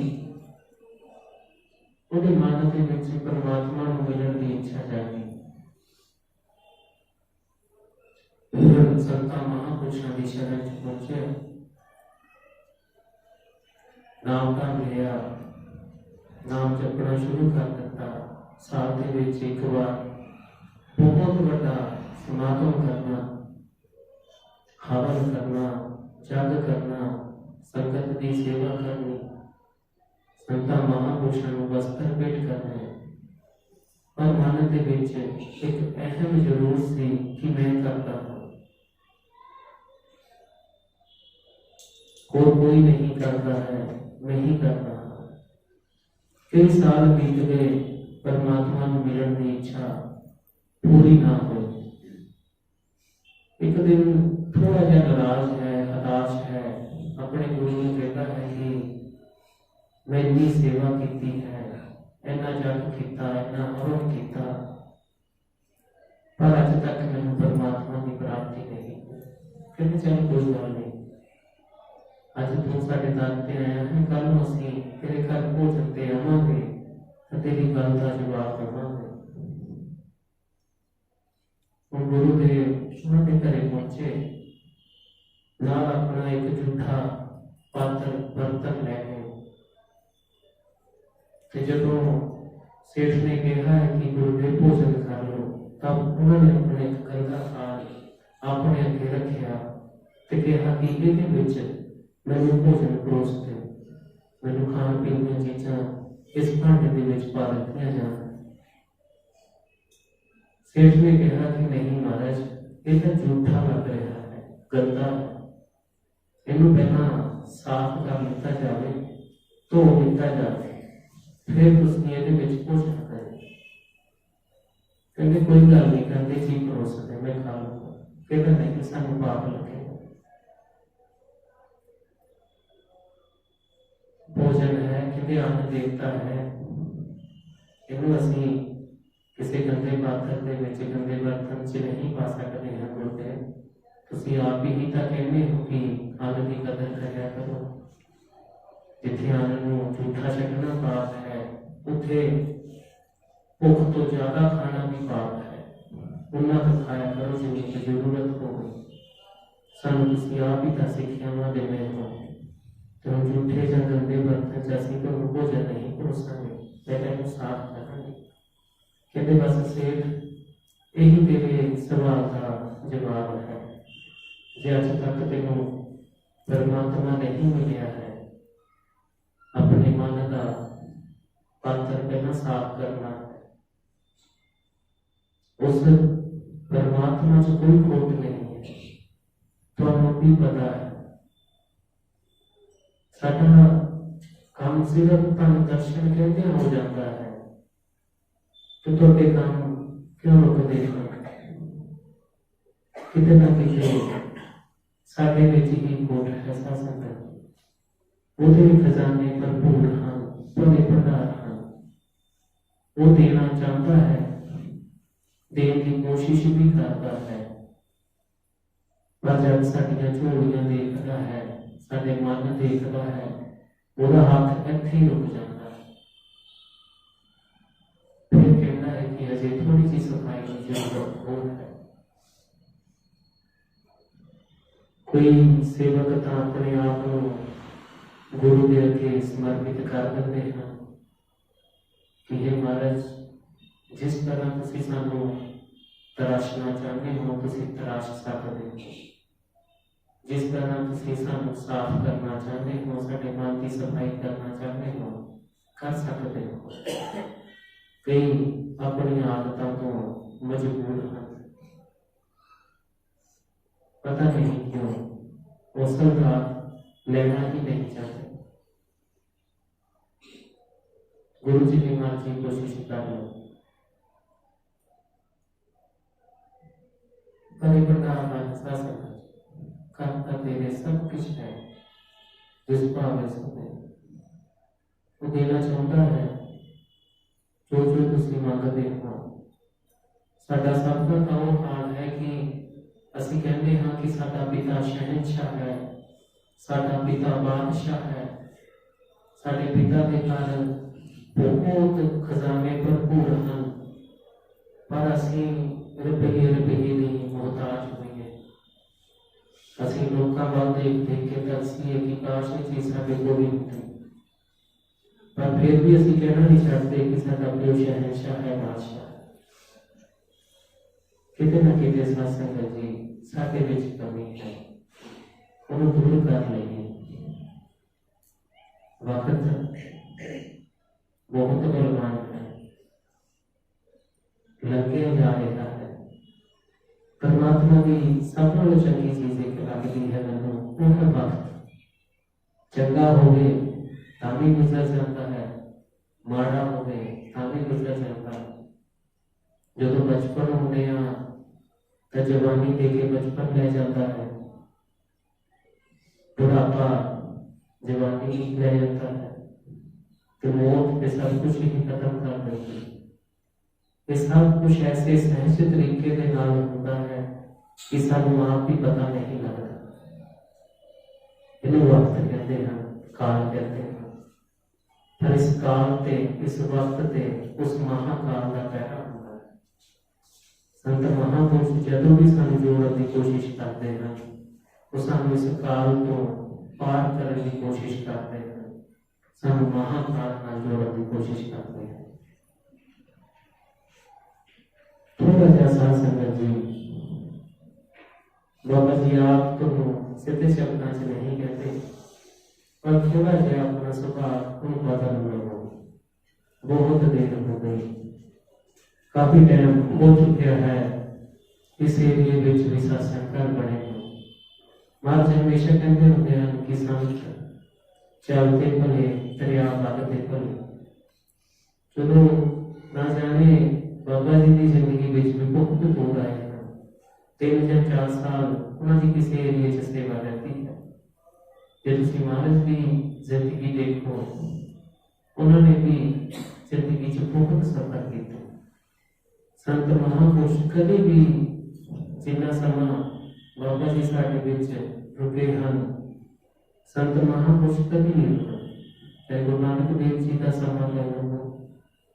उहदे मन दे विच परमात्मा नूं मिलण दी इच्छा जागी। संतां महापुरुषां दी शरण च पहुंचे, नाम का लिया, नाम जपना शुरू कर दिता। साल के विच एक बार बहुत बड़ा समागम करना, हवन करना, जग करना, संगत की सेवा करनी, संतां महापुरुषां नूं वस्त्र भेंट करने। पर मन के विच एक अहम जरूर सी कि मैं करता हूं। और कोई नहीं करता है, मैं ही कर रहा। कई साल बीत गए, परमात्मा को मिलन की इच्छा पूरी ना हो। एक दिन थोड़ा जा नाराज है, हताश है, अपने गुरु को कहता है कि मैं इतनी सेवा की है, इन्ना जप किया, इन्ना हवन किया, पर अज तक मैंने परमात्मा की प्राप्ति नहीं। कहते चल कोई गल नहीं, अज तू साडे दर ते आया है, कल नूं असीं तेरे घर भोजन ते आवांगे ते तेरी गल का जवाब देवांगे। हुण गुरुदेव उन्हां दे घरे पहुंचे, नाल अपना एक झूठा पात्र बर्तन लैके, ते जदों सेठ ने कहा है कि गुरुदेव भोजन कर लो, तब उन्होंने अपने एक कंधा खान अपने अगे रखा ते कहा कि इहदे विच मैनूं भोजन परोस दे, मैनूं खाण पीण दी चीज़ां इस भांडे दे विच पा दित्तियां जाण। सेठ ने कहा कि नहीं महाराज, ये तो झूठा लग रहा है, गंदा है, इनू पहला साफ कर लिता जाए, धो लिता जाए, फिर तुसीं इहदे विच भोजन करें। कहते कोई गल नहीं, कहते जी परोस दे, मैं खा लूंगा। कहता नहीं, सानूं पाप लगेगा। भोजन है कि अन्न देवता है, इनू असीं किसी गंदे पात्र दे विच, गंदे बर्तन च नहीं पा सकते हैं। गुरुदेव तुसीं आप ही तो कहते हो कि अन्न की कदर करिया करो। जिथे अन्न नूं झूठा छड्डना पाप है, उत्थे भुख तो ज्यादा खाना भी पाप है। उन्ना तो खाया करो जिन्नी की जरूरत हो। सानूं तुसीं आप ही तो सिक्ख्यावां दिंदे हो, तो झूठे जां गंदे बर्तन च असीं तुहानूं भोजन नहीं परोसांगे, मैं तैनूं साफ करांगे। कहते बस सेठ, यही तेरे सवाल का जवाब है। जे अज तक तेनों परमात्मा नहीं मिलिया है, अपने मन का पात्र पहला साफ करना है। उस परमात्मा च कोई खोट नहीं है, तुहानूं भी पता है। साडा काम सिर्फ तन दर्शन कहते हो जाता है, तो तुहाडे काम क्यों रुकते हैं? किते ना किते साडे विच ही खोट है। संगत ਉਹਦੇ खजाने भरपूर हैं, बड़े भंडार हैं। वो देना चाहता है, देने की कोशिश भी करता है, पर जब साडियां झोलियां देखता है, साडे मन देखता है, ਉਹਦਾ हथ इत्थे ही रुक जाता है। फिर कहता है कि अजे थोड़ी सी सफाई की जरूरत हो है। कोई सेवक तो अपने आप को गुरु के अगे समर्पित कर देते हैं कि हे महाराज, जिस तरह तुसीं सानूं तराशना चाहते हो, तुसीं तराश सकते हो। जिस तरह तुसीं सानूं साफ करना चाहते हो, साडे मन की सफाई करना चाहते हो, कर सकते हो। कई अपनी आदतों तो मजबूर हैं, पता नहीं क्यों औसल का लेना ही नहीं चाहते। गुरु जी की मर्जी कोशिश कर लो, पर प्रकार का समझ करता तेरे सब कुछ है, जिस भावे समय वो देना चाहता है। जो जो तुसीं मंगदे हो, साडा सब का तो हाल है कि असीं कहते हाँ कि साडा पिता शहनशाह है, साडा पिता बादशाह है, साडे पिता के घर बहुत खजाने भरपूर हैं, पर असीं रुपये की मोहताज हुई है। असीं लोकां वाल देख देख के तरसीए कि काश ये चीज़ साडे कोल भी होती, पर फिर भी असीं कहना नहीं चाहते कि साडा प्यो शहनशाह है, बादशाह है। किते ना किते सत्संग जी साडे विच कमी है, उन्हें दूर कर लईए। वक्त बहुत बलवान है, लगे जा रहा है। परमात्मा की सब नालों चंगी चीज एक लगती है मैनूं, वो है वक्त। चंगा होवे तां भी गुजर जाता है, माड़ा होवे तां भी गुजर जाता है। जो बचपन होंदे आ तो जवानी दे के बचपन ले जाता है, बुढ़ापा जवानी ले जाता है, तो मौत पे सब कुछ ही खत्म कर देती है। ये सब कुछ ऐसे सहज तरीके के नाल होता है कि सानू आप भी पता नहीं लगता। इन्हें वक्त कहते हैं, काल कहते हैं। पर इस काल ते, इस वक्त ते उस महाकाल का पहरा होता है। संत महापुरुष जदों भी सानू जोड़न की कोशिश करते हैं, वो सानू इस काल को पार करने की कोशिश करते हैं, सानू महाकाल नाल जोड़न की कोशिश करते हैं। थोड़ा जा साध संगत जी, बाबा जी आप तो सीधे शब्दों से नहीं कहते, पर थोड़ा जा अपना स्वभाव उन बदल लो। बहुत देर हो गई, काफी टाइम हो चुका है इस एरिए में भी सत्संग बने हो। महाराज हमेशा कहते होंगे हैं कि संत चलते भले दरिया लगते भले। चलो ना जाने बाबा जी की जिंदगी में बहुत दूर आए हैं, 3 या 4 साल उन्होंने किसी एरिए च सेवा रहती है। जो तुम महाराज की जिंदगी देखो, उन्होंने भी जिंदगी च बहुत सफर किया। संत महापुरुष कभी भी जिन्ना समा बाबा जी साढ़े विच रुके हैं, संत महापुरुष कभी नहीं रुके। चाहे गुरु नानक देव जी का समा ले लो,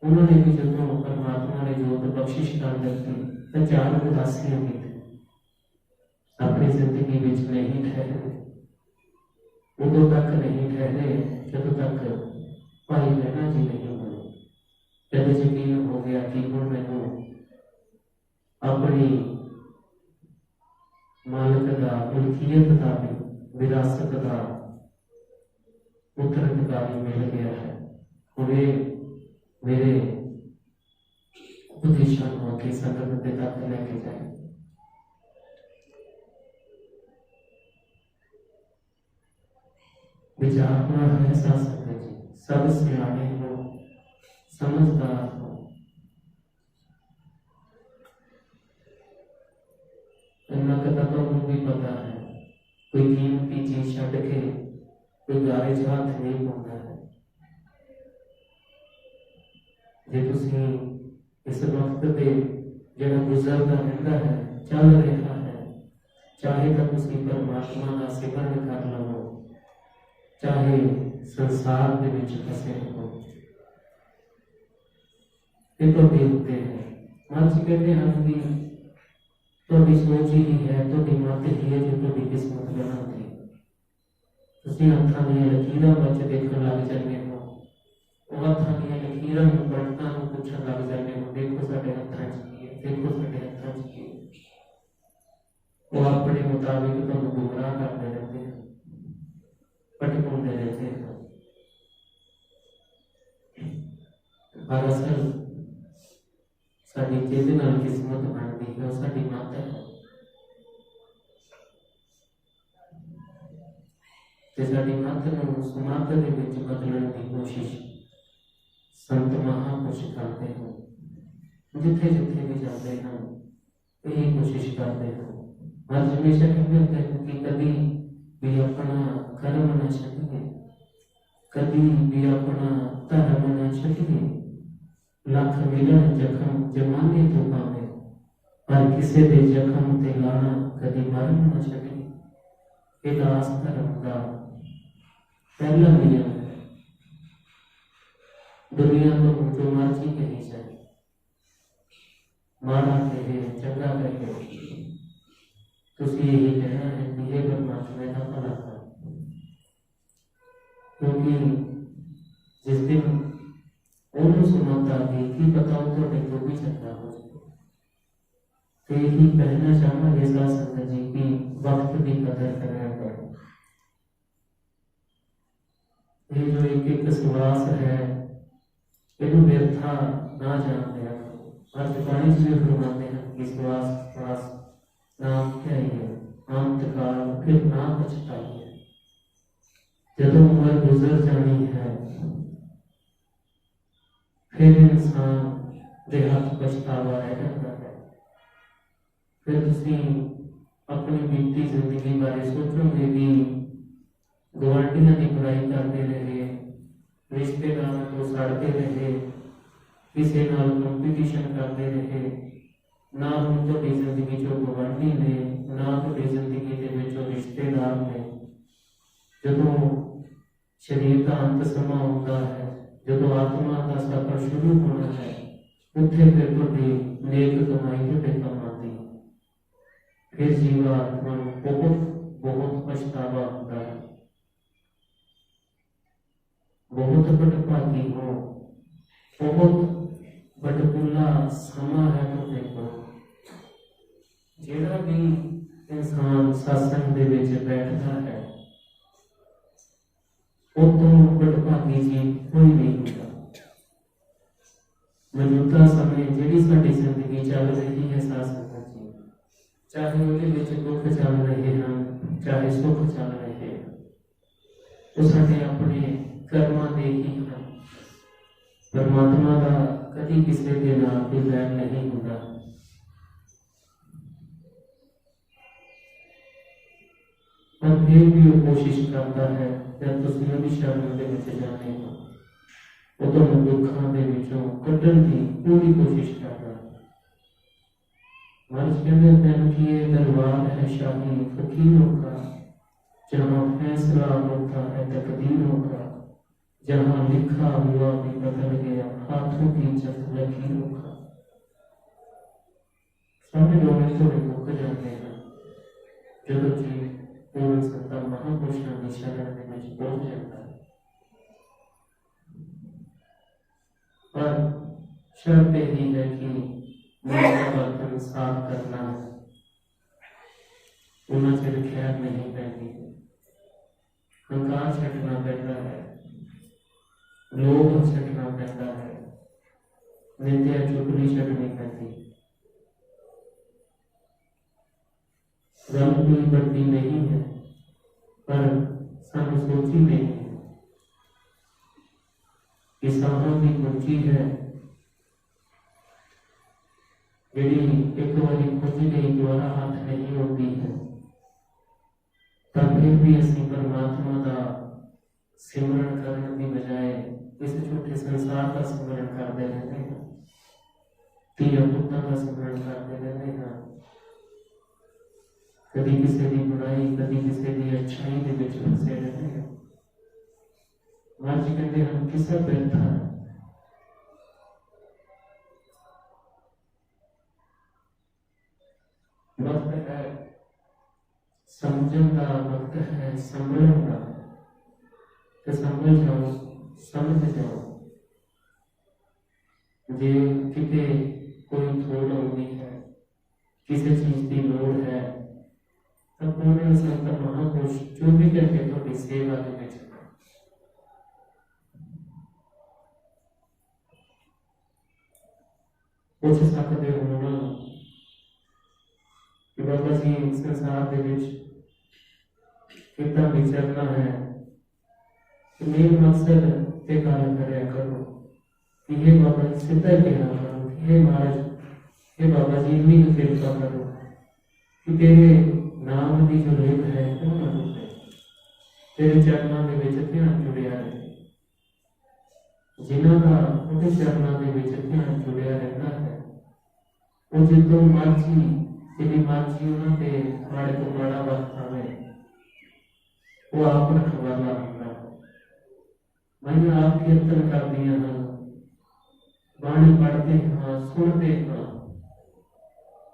उन्होंने भी जो परमात्मा ने जोत बख्शिश कर दी तो 4 उदासियां की अपनी जिंदगी में नहीं ठहरे। उदों तक नहीं ठहरे जब तक भाई बहना जी नहीं बने। जब यकीन हो गया कि हुण मैनू अपनी मालक का, मुल्कियत का, विरासत का उत्तराधिकारी मिल गया है, हुणे मेरे उपदेशन होके संगत के तक लेके जाए। विचारना है संगत जी, सब सियाने हो, समझदार हो। इन्ना कदा तो भी पता है, कोई कीमती चीज छड़ के कोई गारे च हाथ नहीं पाता है। जे तुसी इस वक्त पे जड़ा गुजरता रहता है, चल रहा है, चाहे तो तुसी परमात्मा का सिमरन कर लो, चाहे संसार के विच फसे हो, ये तो देखते हैं। महाराज कहते हैं कि थोड़ी सोच ही है, थोड़ी मत ही है जो थोड़ी किस्मत बनाती। तुसी हत्थां दी लकीरां विच देखण लग जांदे हो, ਉਹ ਹੱਥਾਂ ਦੀਆਂ ਲਕੀਰਾਂ ਨੂੰ ਪਲਟਾਂ ਨੂੰ ਪੁੱਛਣ ਲੱਗ ਜਾਂਦੇ ਹੋ, ਦੇਖੋ ਸਾਡੇ ਹੱਥਾਂ 'ਚ ਕੀ ਹੈ, ਦੇਖੋ ਸਾਡੇ ਹੱਥਾਂ 'ਚ ਕੀ ਹੈ। ਉਹ ਆਪਣੇ ਮੁਤਾबिक ਤੁਹਾਨੂੰ ਗੁੰਮਰਾਹ ਕਰਦੇ ਰਹਿੰਦੇ ਹਨ, ਭਟਕਾਉਂਦੇ ਰਹਿੰਦੇ ਹਨ। ਪਰ ਅਸਲ ਸਾਡੀ ਜਿਹਦੇ ਨਾਲ ਕਿਸਮਤ ਬਣਦੀ ਹੈ ਉਹ ਸਾਡੀ ਮਾਤਾ ਹੈ, ਤੇ ਸਾਡੀ ਮਾਤਾ ਨੂੰ ਉਸ ਮਾਤਾ ਦੇ ਵਿੱਚ ਬਦਲਣ ਦੀ ਕੋਸ਼ਿਸ਼ संत महापुरुष करते हैं। जिथे जिथे भी जाते हैं यही कोशिश करते हैं। महाराज हमेशा कहते हैं कि कभी भी अपना कर्म न छड्डिए, कभी भी अपना धर्म न छड्डिए। लख मिलन जखम जमाने तो पावे, पर किसी के जखम ते लाना कभी मरम न छड्डिए। ये दास धर्म का पहला नियम है। दुनिया को जो मर्जी कही जाए, माड़ा कहे चंगा कहे, तुसी यही कहना है कि हे परमात्मा का भला कर, क्योंकि जिस दिन उन्होंने सुनाता है कि बताओ तो देखो भी चंगा हो जाए। तो यही कहना चाहूँगा साध संगत जी की वक्त की कदर करना करो। ये जो एक श्वास है इन्हें व्यर्था ना जान दिया करो। और जबानी से फरमाते हैं कि श्वास श्वास नाम क्या ही है, अंत काल फिर ना पछताइए। जदों उम्र गुजर जानी है फिर इंसान दे हथ पछतावा रह जाता है। फिर तुसीं अपनी बीती जिंदगी बारे सोचोगे भी गुआढ़ियां की बुराई करते रहे, रिश्तेदारों को सड़ते रहे, किसी नाल कंपीटिशन करते रहे, ना हम तुहाडी जिंदगी चो गुआढ़ी ने ना तुहाडी जिंदगी दे विचों रिश्तेदार ने। जदों शरीर का अंत समा होता है, जदों आत्मा का सफर शुरू होना है, उत्थे फिर तुहाडी नेक कमाई तुहाडे काम आती है। फिर जीवात्मा बहुत बहुत पछतावा होता है। बहुत बदभागी हो, बहुत बदबुला समा है तुहाडे कोल। जिहड़ा भी इंसान सत्संग दे विच बैठदा है उतों बदभागी जी कोई नहीं होता। मौजूदा समय जिहड़ी साडी जिंदगी चल रही है साथ जी, चाहे उहदे विच दुख चल रहे हैं चाहे सुख चल रहे हैं, वो साडे अपने कर्मां दे ही हैं। परमात्मा का कभी किसी के नाल कोई बैर नहीं होता। पर फिर भी वो कोशिश करता है जब तुसीं उहदी शरण दे विच जाते हो उदों दुखां दे विचों कड्ढण दी पूरी कोशिश करता है। मर्ज कहते हैं कि ये दरबार है शाही फकीरों का, जहाँ फैसला होता है तकदीरों का, जहाँ लिखा हुआ भी बदल गया हाथों की चंद लकीरों का। समझ लो में थोड़े मुक जाते हैं जब जी पूर्ण सत्ता महापुरुषों की शरण में पहुंच जाता है। पर शर्त यही है कि बर्तन साफ करना है, उन्हें चिर खैर नहीं पैती, हंकार छटना पैदा है, लोभ छटना पैदा है, निंदा चुगली छटनी पैती। गल कोई बड़ी नहीं है पर सानू सोची नहीं है कि साहों की कुंजी है जिहड़ी एक बारी खुज गई दोबारा हाथ नहीं होती है। पर फिर भी असीं परमात्मा का सिमरन करने की बजाय इस झूठे संसार का सिमरन करते रहते हैं, धीआं पुत्तां का सिमरन करते रहते हैं। कभी किसी की बुराई कभी किसी की अच्छाई के विच फसे रहते हैं। महाराज कहते हम किसा व्यर्थ है। वक्त है समझन का, वक्त है संभलन का, तो समझ जाओ समझ जाओ। जे किते कोई थोड़ होती है, किसी चीज की लोड़ है, तो पूर्ण संत महापुरुष जो भी करके थोड़ी सेवा के विच पूछ सकते हो कि बाबा जी संसार के विच कितना विचरना है, कि मेन मकसद ते गल करया करो कि हे बाबा जी सीधा कहना करो कि हे महाराज हे बाबा जी इन्नी कृपा करो कि तेरे नाम की जो लेख है वो ना टूटे, तेरे चरणों के विच ध्यान जुड़िया रहे। जिन्हों का उनके चरणों के विच ध्यान जुड़िया रहता है वो जितों मर्जी जिन्नी मर्जी उन्होंने माड़े को माड़ा वक्त आवे वो आप रखवाला होता है। मैं आप कीर्तन कर दिया हाँ, बाणी पढ़ते हाँ, सुनते हाँ,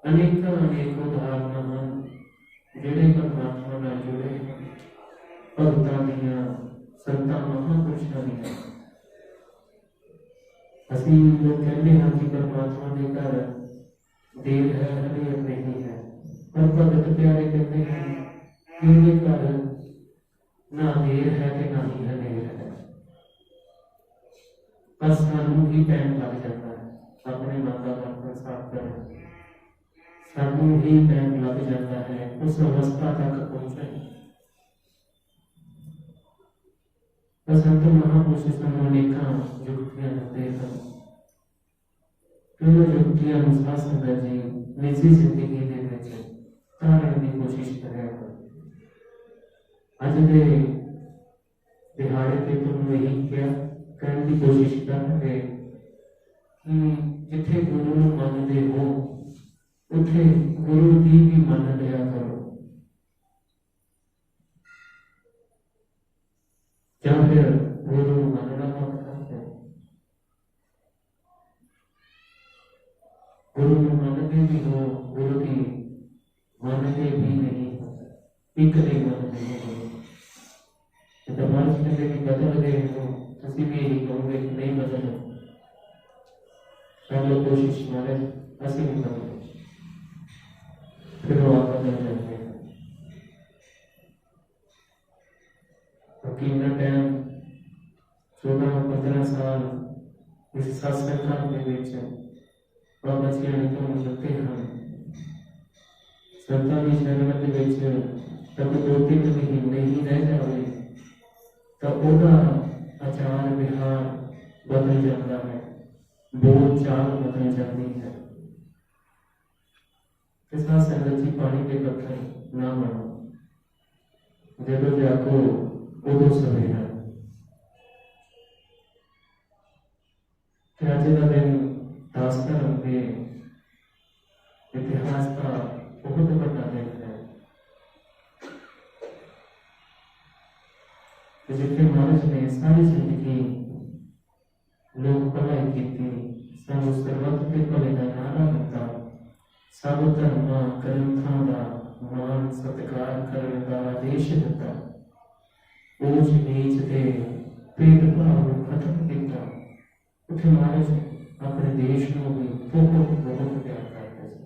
अनेक अनेक उदाहरण हैं जिहड़े परमात्मा नाल जुड़े भगतां दियां संतां महापुरुषां दियां। असीं लोग कहते हैं कि परमात्मा के घर देर है हनेर नहीं है, पर भगत प्यारे कहते हैं कि उनके घर ना देर है कि ना ही हनेर है। बस सानू ही टाइम लग जाता है अपने माता का साफ करने, सानू ही टाइम लग जाता है उस अवस्था तक पहुंचने। पर संत महापुरुष सानू अनेकां जुक्तियां दिंदे हैं कि वो जुक्तियां अनुसार संगत जी निजी जिंदगी दे विच तारन की कोशिश करें। अज दे दिहाड़े पे तुम यही कहने की कोशिश करेंगे कि जिथे गुरु नूं मनदे हो उथे गुरु की भी मन लिया करो, या फिर गुरु नूं मनना मत करते। गुरु नूं मनदे भी हो, गुरु की मनदे भी नहीं हो, एक नहीं मनदे हो। जब मनुष्य कहते कि बदल गए हो, तुसी भी यही कहोगे कि नहीं बदलो। सब लोग कोशिश मारे ऐसे नहीं बदलो, फिर वो आप बदल जाते हैं। क्योंकि टाइम 14-15 साल इस सत्संग के विच बाबा जी ने तो मिलते हैं संतां दी शरण के विच तब 2-3 महीने ही रह जाए तो ओदा आचार विहार बदल जाता है, बोल चाल बदल जाती है। किसा संगत जी पानी के पत्थर ना बनो, जब जाको उदो सवेरा। आज का दिन दास धर्म के इतिहास का बहुत बड़ा दिन है, जिथे महाराज ने सारी जिंदगी लोक भलाई की, सानू सर्वत के भले का नारा दिता, सब धर्मां ग्रंथां दा मान सत्कार करने का आदेश दिता, ऊंच नीच के भेदभाव को खत्म किया। उठे महाराज अपने देश को भी बहुत बहुत प्यार करते थे।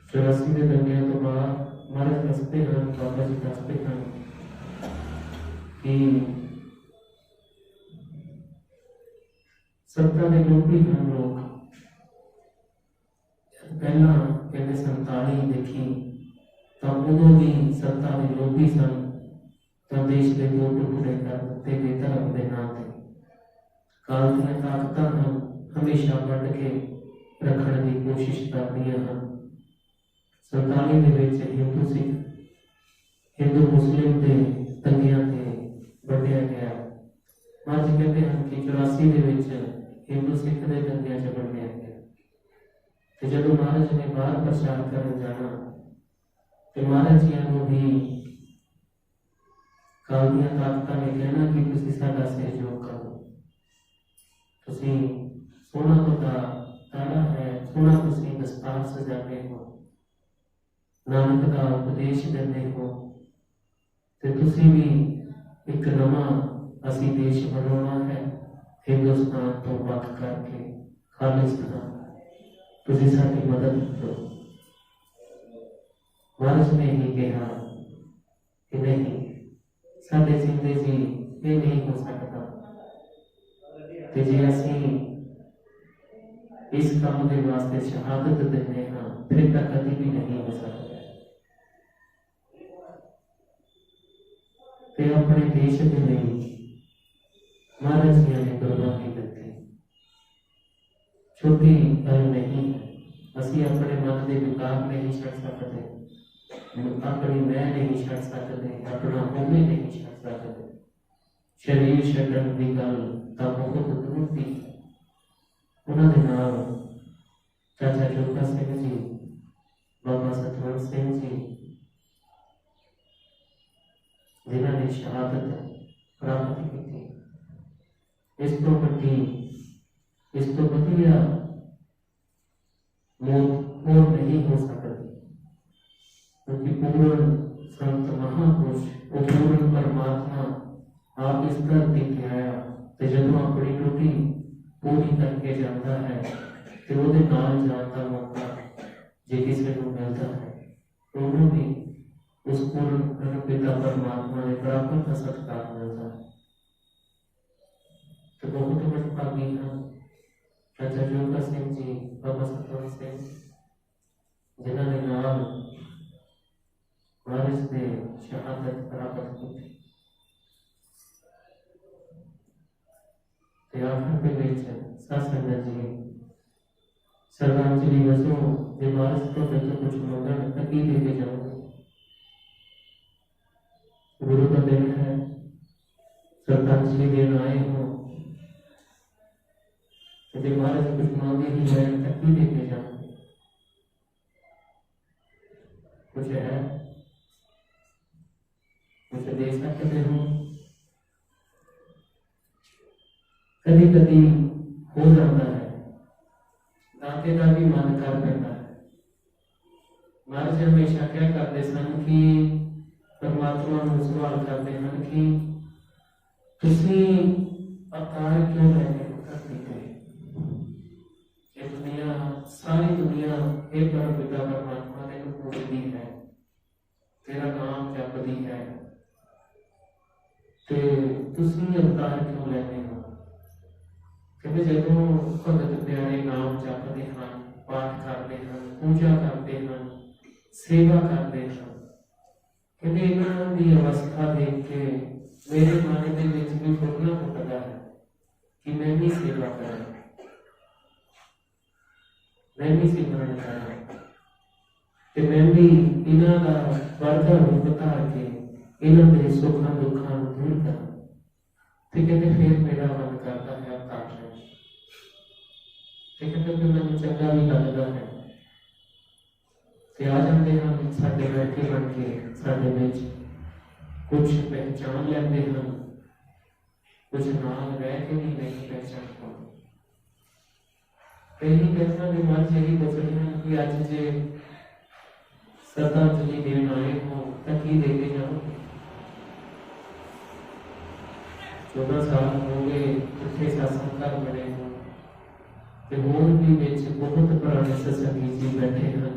84 के दंगे तो बाद महाराज दसते हैं, बाबा जी दसते हैं कि सत्ता के लोग हम लोग पहला कहते 47 देखी तो उदों भी सत्ता के लोग ही सन, तो देश के 2 टुकड़े कर दिते धर्म के नाम से। काल दी ताकत हम हमेशा बढ़ के रखने की कोशिश करती हैं। 47 के विच हिंदू सिख, हिंदू मुस्लिम के दंगियां से बढ़िया गया। आज कहते हैं कि 84 के विच हिंदू सिख के दंगियां से बढ़िया गया। तो जब महाराज ने बाहर प्रचार करने जाना तो महाराज जी को भी काल दी ताकत ने कहना कि तुसीं साडा सहयोग करो, तुसीं सोना तो तारा है, सोना तुसीं दस्तार सजाते हो, नानक का उपदेश देते हो, तो तुसीं भी एक नवा असी देश बनाना है, हिंदुस्तान तो वख करके खालिस्तान, तुसीं साडी मदद करो। महाराज ने ही कहा कि नहीं, साडे जिंदे जी ये नहीं हो सकता, ते जे असीं इस काम के वास्ते शहादत देने हाँ फिर तक कभी भी नहीं हो सकता। ते अपने देश के लिए महाराज जी ने कुर्बानी दी, छोटी गल नहीं है। असीं अपने मन के विकार नहीं छड़ सकते, अपनी मैं नहीं छड़ सकते, अपना होने नहीं छड़ सकते। शरीर छड्डण की गल तो बहुत दूर थी। उन्होंने नाल चाचा जोगा सिंह जी, बाबा सतवंत सिंह जी, जिन्होंने शहादत प्राप्त की थी। इस तो वड्डी, इस तो वधिया मौत और नहीं हो सकती, क्योंकि पूर्ण संत महापुरुष वो पूर्ण परमात्मा आप इस धरती पे आया, तो जब अपनी ड्यूटी पूरी करके जाता है तो वो नाल जाने का मौका जे किसी को मिलता है तो उन्होंने भी उस पूर्ण पिता परमात्मा ने बराबर का सत्कार मिलता है। तो बहुत बड़े भागी हैं चाचा जोगा सिंह जी, बाबा सतवंत सिंह, जिन्होंने नाम महाराज ने शहादत प्राप्त की थी। ਤੇ ਆਖਰ ਦੇ ਵਿੱਚ ਸਾਧ ਸੰਗਤ ਜੀ श्रद्धांजलि वजों जे वारिस को तो कुछ मंगण तक ही देके जाओगे। गुरु का दिन है, श्रद्धांजलि देने आए हो तो जे वारिस कुछ मांगे ही है तक ही देके जाओगे। कुछ है, कुछ दे सकते हो। कभी कभी हो जाता है दाते का भी मन कर पैदा है। महाराज हमेशा क्या करते सन कि परमात्मा को सवाल करते हैं कि तुसी अवतार क्यों लेने करते थे? ये दुनिया, सारी दुनिया हे परम पिता परमात्मा ने पूजती है, तेरा नाम जपदी है, ते तुसी अवतार क्यों लेने हो? कहते जदों भगत प्यारे नाम जपते हैं, पाठ करते हैं, पूजा करते हैं, सेवा करते हैं, कहते इन्हां दी अवस्था देख के मेरे मन के विच भी फुरना उठता है कि मैं भी सेवा करा, मैं भी सिमरन करा, ते मैं भी इन्हां दा वरदा रूप धार के इन्हां दे सुखां दुखां नूं दूर करा। ते कहते फिर मेरा मन करता है अवतार कहते मैं चंगा भी लगता है आ जाते हैं साडे बैठे बन के साडे विच कुछ पहचान लेंदे हैं, कुछ नाल रह के भी नहीं पहचान पाते। कई कहना भी मन यही बचते हैं कि अज जे श्रद्धांजलि देने आए हो तो की देके जाओगे। 14 साल हो गए इतने सत्संग घर बने हो, होर भी विच बहुत पुराने सत्संगी जी बैठे हैं,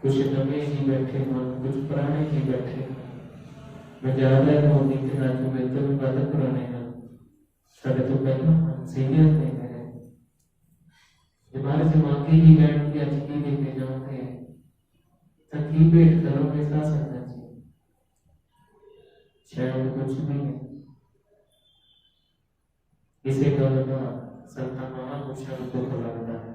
कुछ नवे जी बैठे हैं, कुछ पुराने जी बैठे हैं। मैं ज्यादा मोदी के राजू में तो भी ज्यादा पुराने हैं, साढ़े तो पहला सीनियर थे मेरे। हमारे जमाती ही बैठ के आज की देखे जाओगे तो की भेंट करोगे साथ संगत जी? शायद कुछ भी नहीं। इसे गल का संता महापुरुषों को दुख लगता है।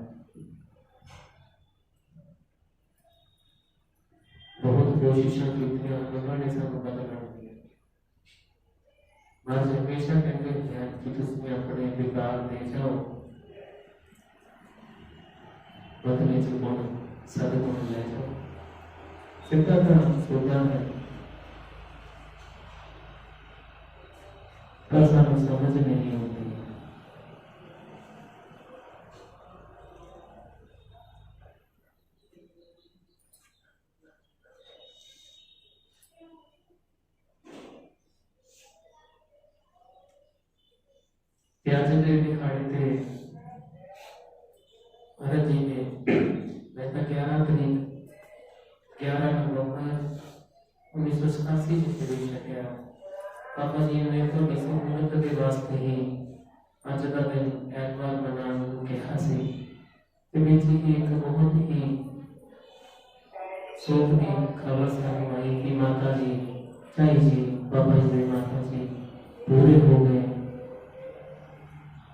बहुत कोशिशें की उन्होंने सब बदलने की। महाराज हमेशा कहते हैं कि तुम अपने विकार दे जाओ, बदले से गुण सदगुण ले जाओ। सीधा था सोचा है पर सानू समझ नहीं होती। आज के दिखाड़े थे महाराज जी ने मैं 11 तारीख 11 नवंबर 1987 प्रवेश किया। पापा जी ने तो किसी उम्मत के वास्ते ही अज का दिन एतवार मनाने को कहा सी। जी की एक बहुत ही शोक की खबर सामने आई कि माता जी चाई जी बाबा जी माता जी पूरे हो गए।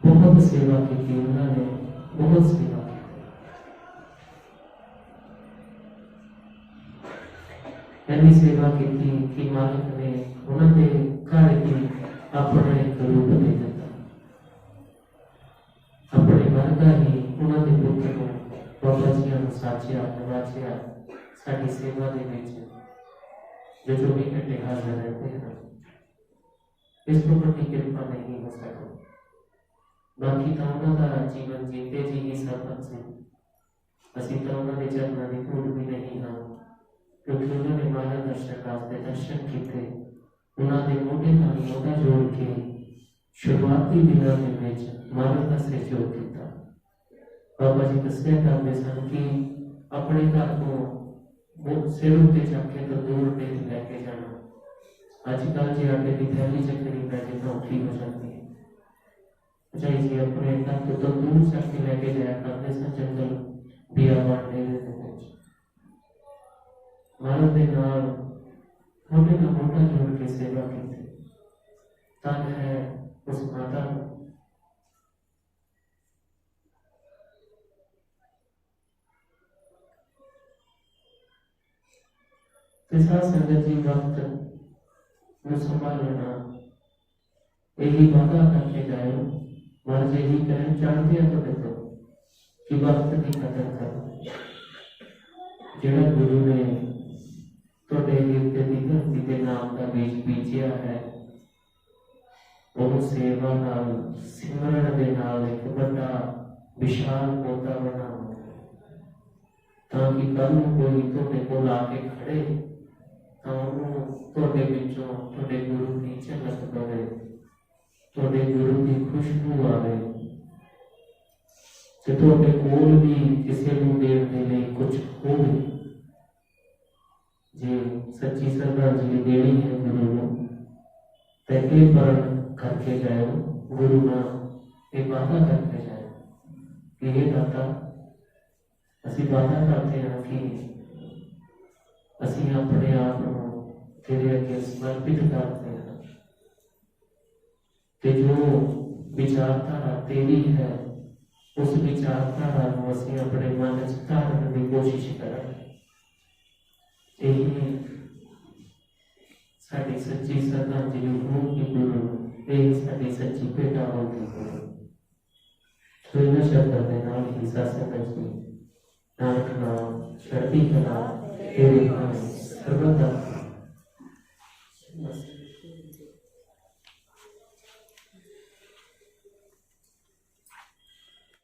बहुत सेवा की थी उन्होंने, बहुत सेवा की। ऐसी सेवा की थी कि मालिक ने उन्होंने घर ही अपना एक रूप दे दिता, अपने वर्गा ही उन्होंने पुत्र को बाबा जी ने साचिया नवाचिया। साडी सेवा दे विच जो 24 घंटे हाजिर रहते हैं, इस तो बड़ी कृपा नहीं हो सकती। बाकी तो उन्होंने जीवन जीते जी ही सरपंच से असी तो उन्होंने चरणों की धूल भी नहीं हाँ, क्योंकि उन्होंने मार्गदर्शक वास्ते दर्शन किए। उन्होंने मोटे नाल मोटा जोड़ के शुरुआती दिनों में मानव का सहयोग किया। बाबा जी दस्या करते सन कि अपने घर को सिर उत्ते चक के तो दूर नहीं लैके जाना। अजकल जी आटे की थैली चकनी पैसे तो औखी हो जाती है। चाहे जी अपने घर तो दूर चक के लैके जाया करते सन, जंगल बियाबान डेरे मानव के नाल मोटे ना मोटा जोड़ के सेवा की। तन है उस माता ਤੇ ਸਾਧ ਸੰਗਤ ਜੀ ਵਕਤ ਨੂੰ ਸੰਭਾਲਣਾ यही वादा करके जाओ। महाराज यही कहें चाहते हैं तो देखो कि वक्त की कदर करो। जिहड़ा गुरु ने तुहाडे हिरदे दी धरती दे नाम का बीज बीजिया है, वो सेवा नाल सिमरन दे नाल एक बड़ा विशाल पौधा बनाओ, ताकि कल नूं कोई तुहाडे कोल आके खड़े तां उहनूं तुहाडे विचों तुहाडे गुरु दी झलक पवे, तुहाडे गुरु की खुशबू आवे, ते तुहाडे कोल भी किसी नूं देण दे लई कुछ होवे। जे सच्ची श्रद्धांजलि देनी है गुरु नूं ते इह प्रण करके जाओ, गुरु नाल इह वादा करके जाओ कि हे दाता असीं वादा करते हां कि असीं अपने आप नूं तेरे अगे समर्पित करते हां, ते जो विचारधारा तेरी है उस विचारधारा को असीं अपने मन च धारण की कोशिश करांगे। यही साडी सच्ची श्रद्धांजलि होगी गुरु, यही साडी सच्ची भेटा होगी गुरु। तो इन शब्दों के नाल ही सत्संग जी नानक नाम चढ़ती कला तेरे नाम सर्वदा।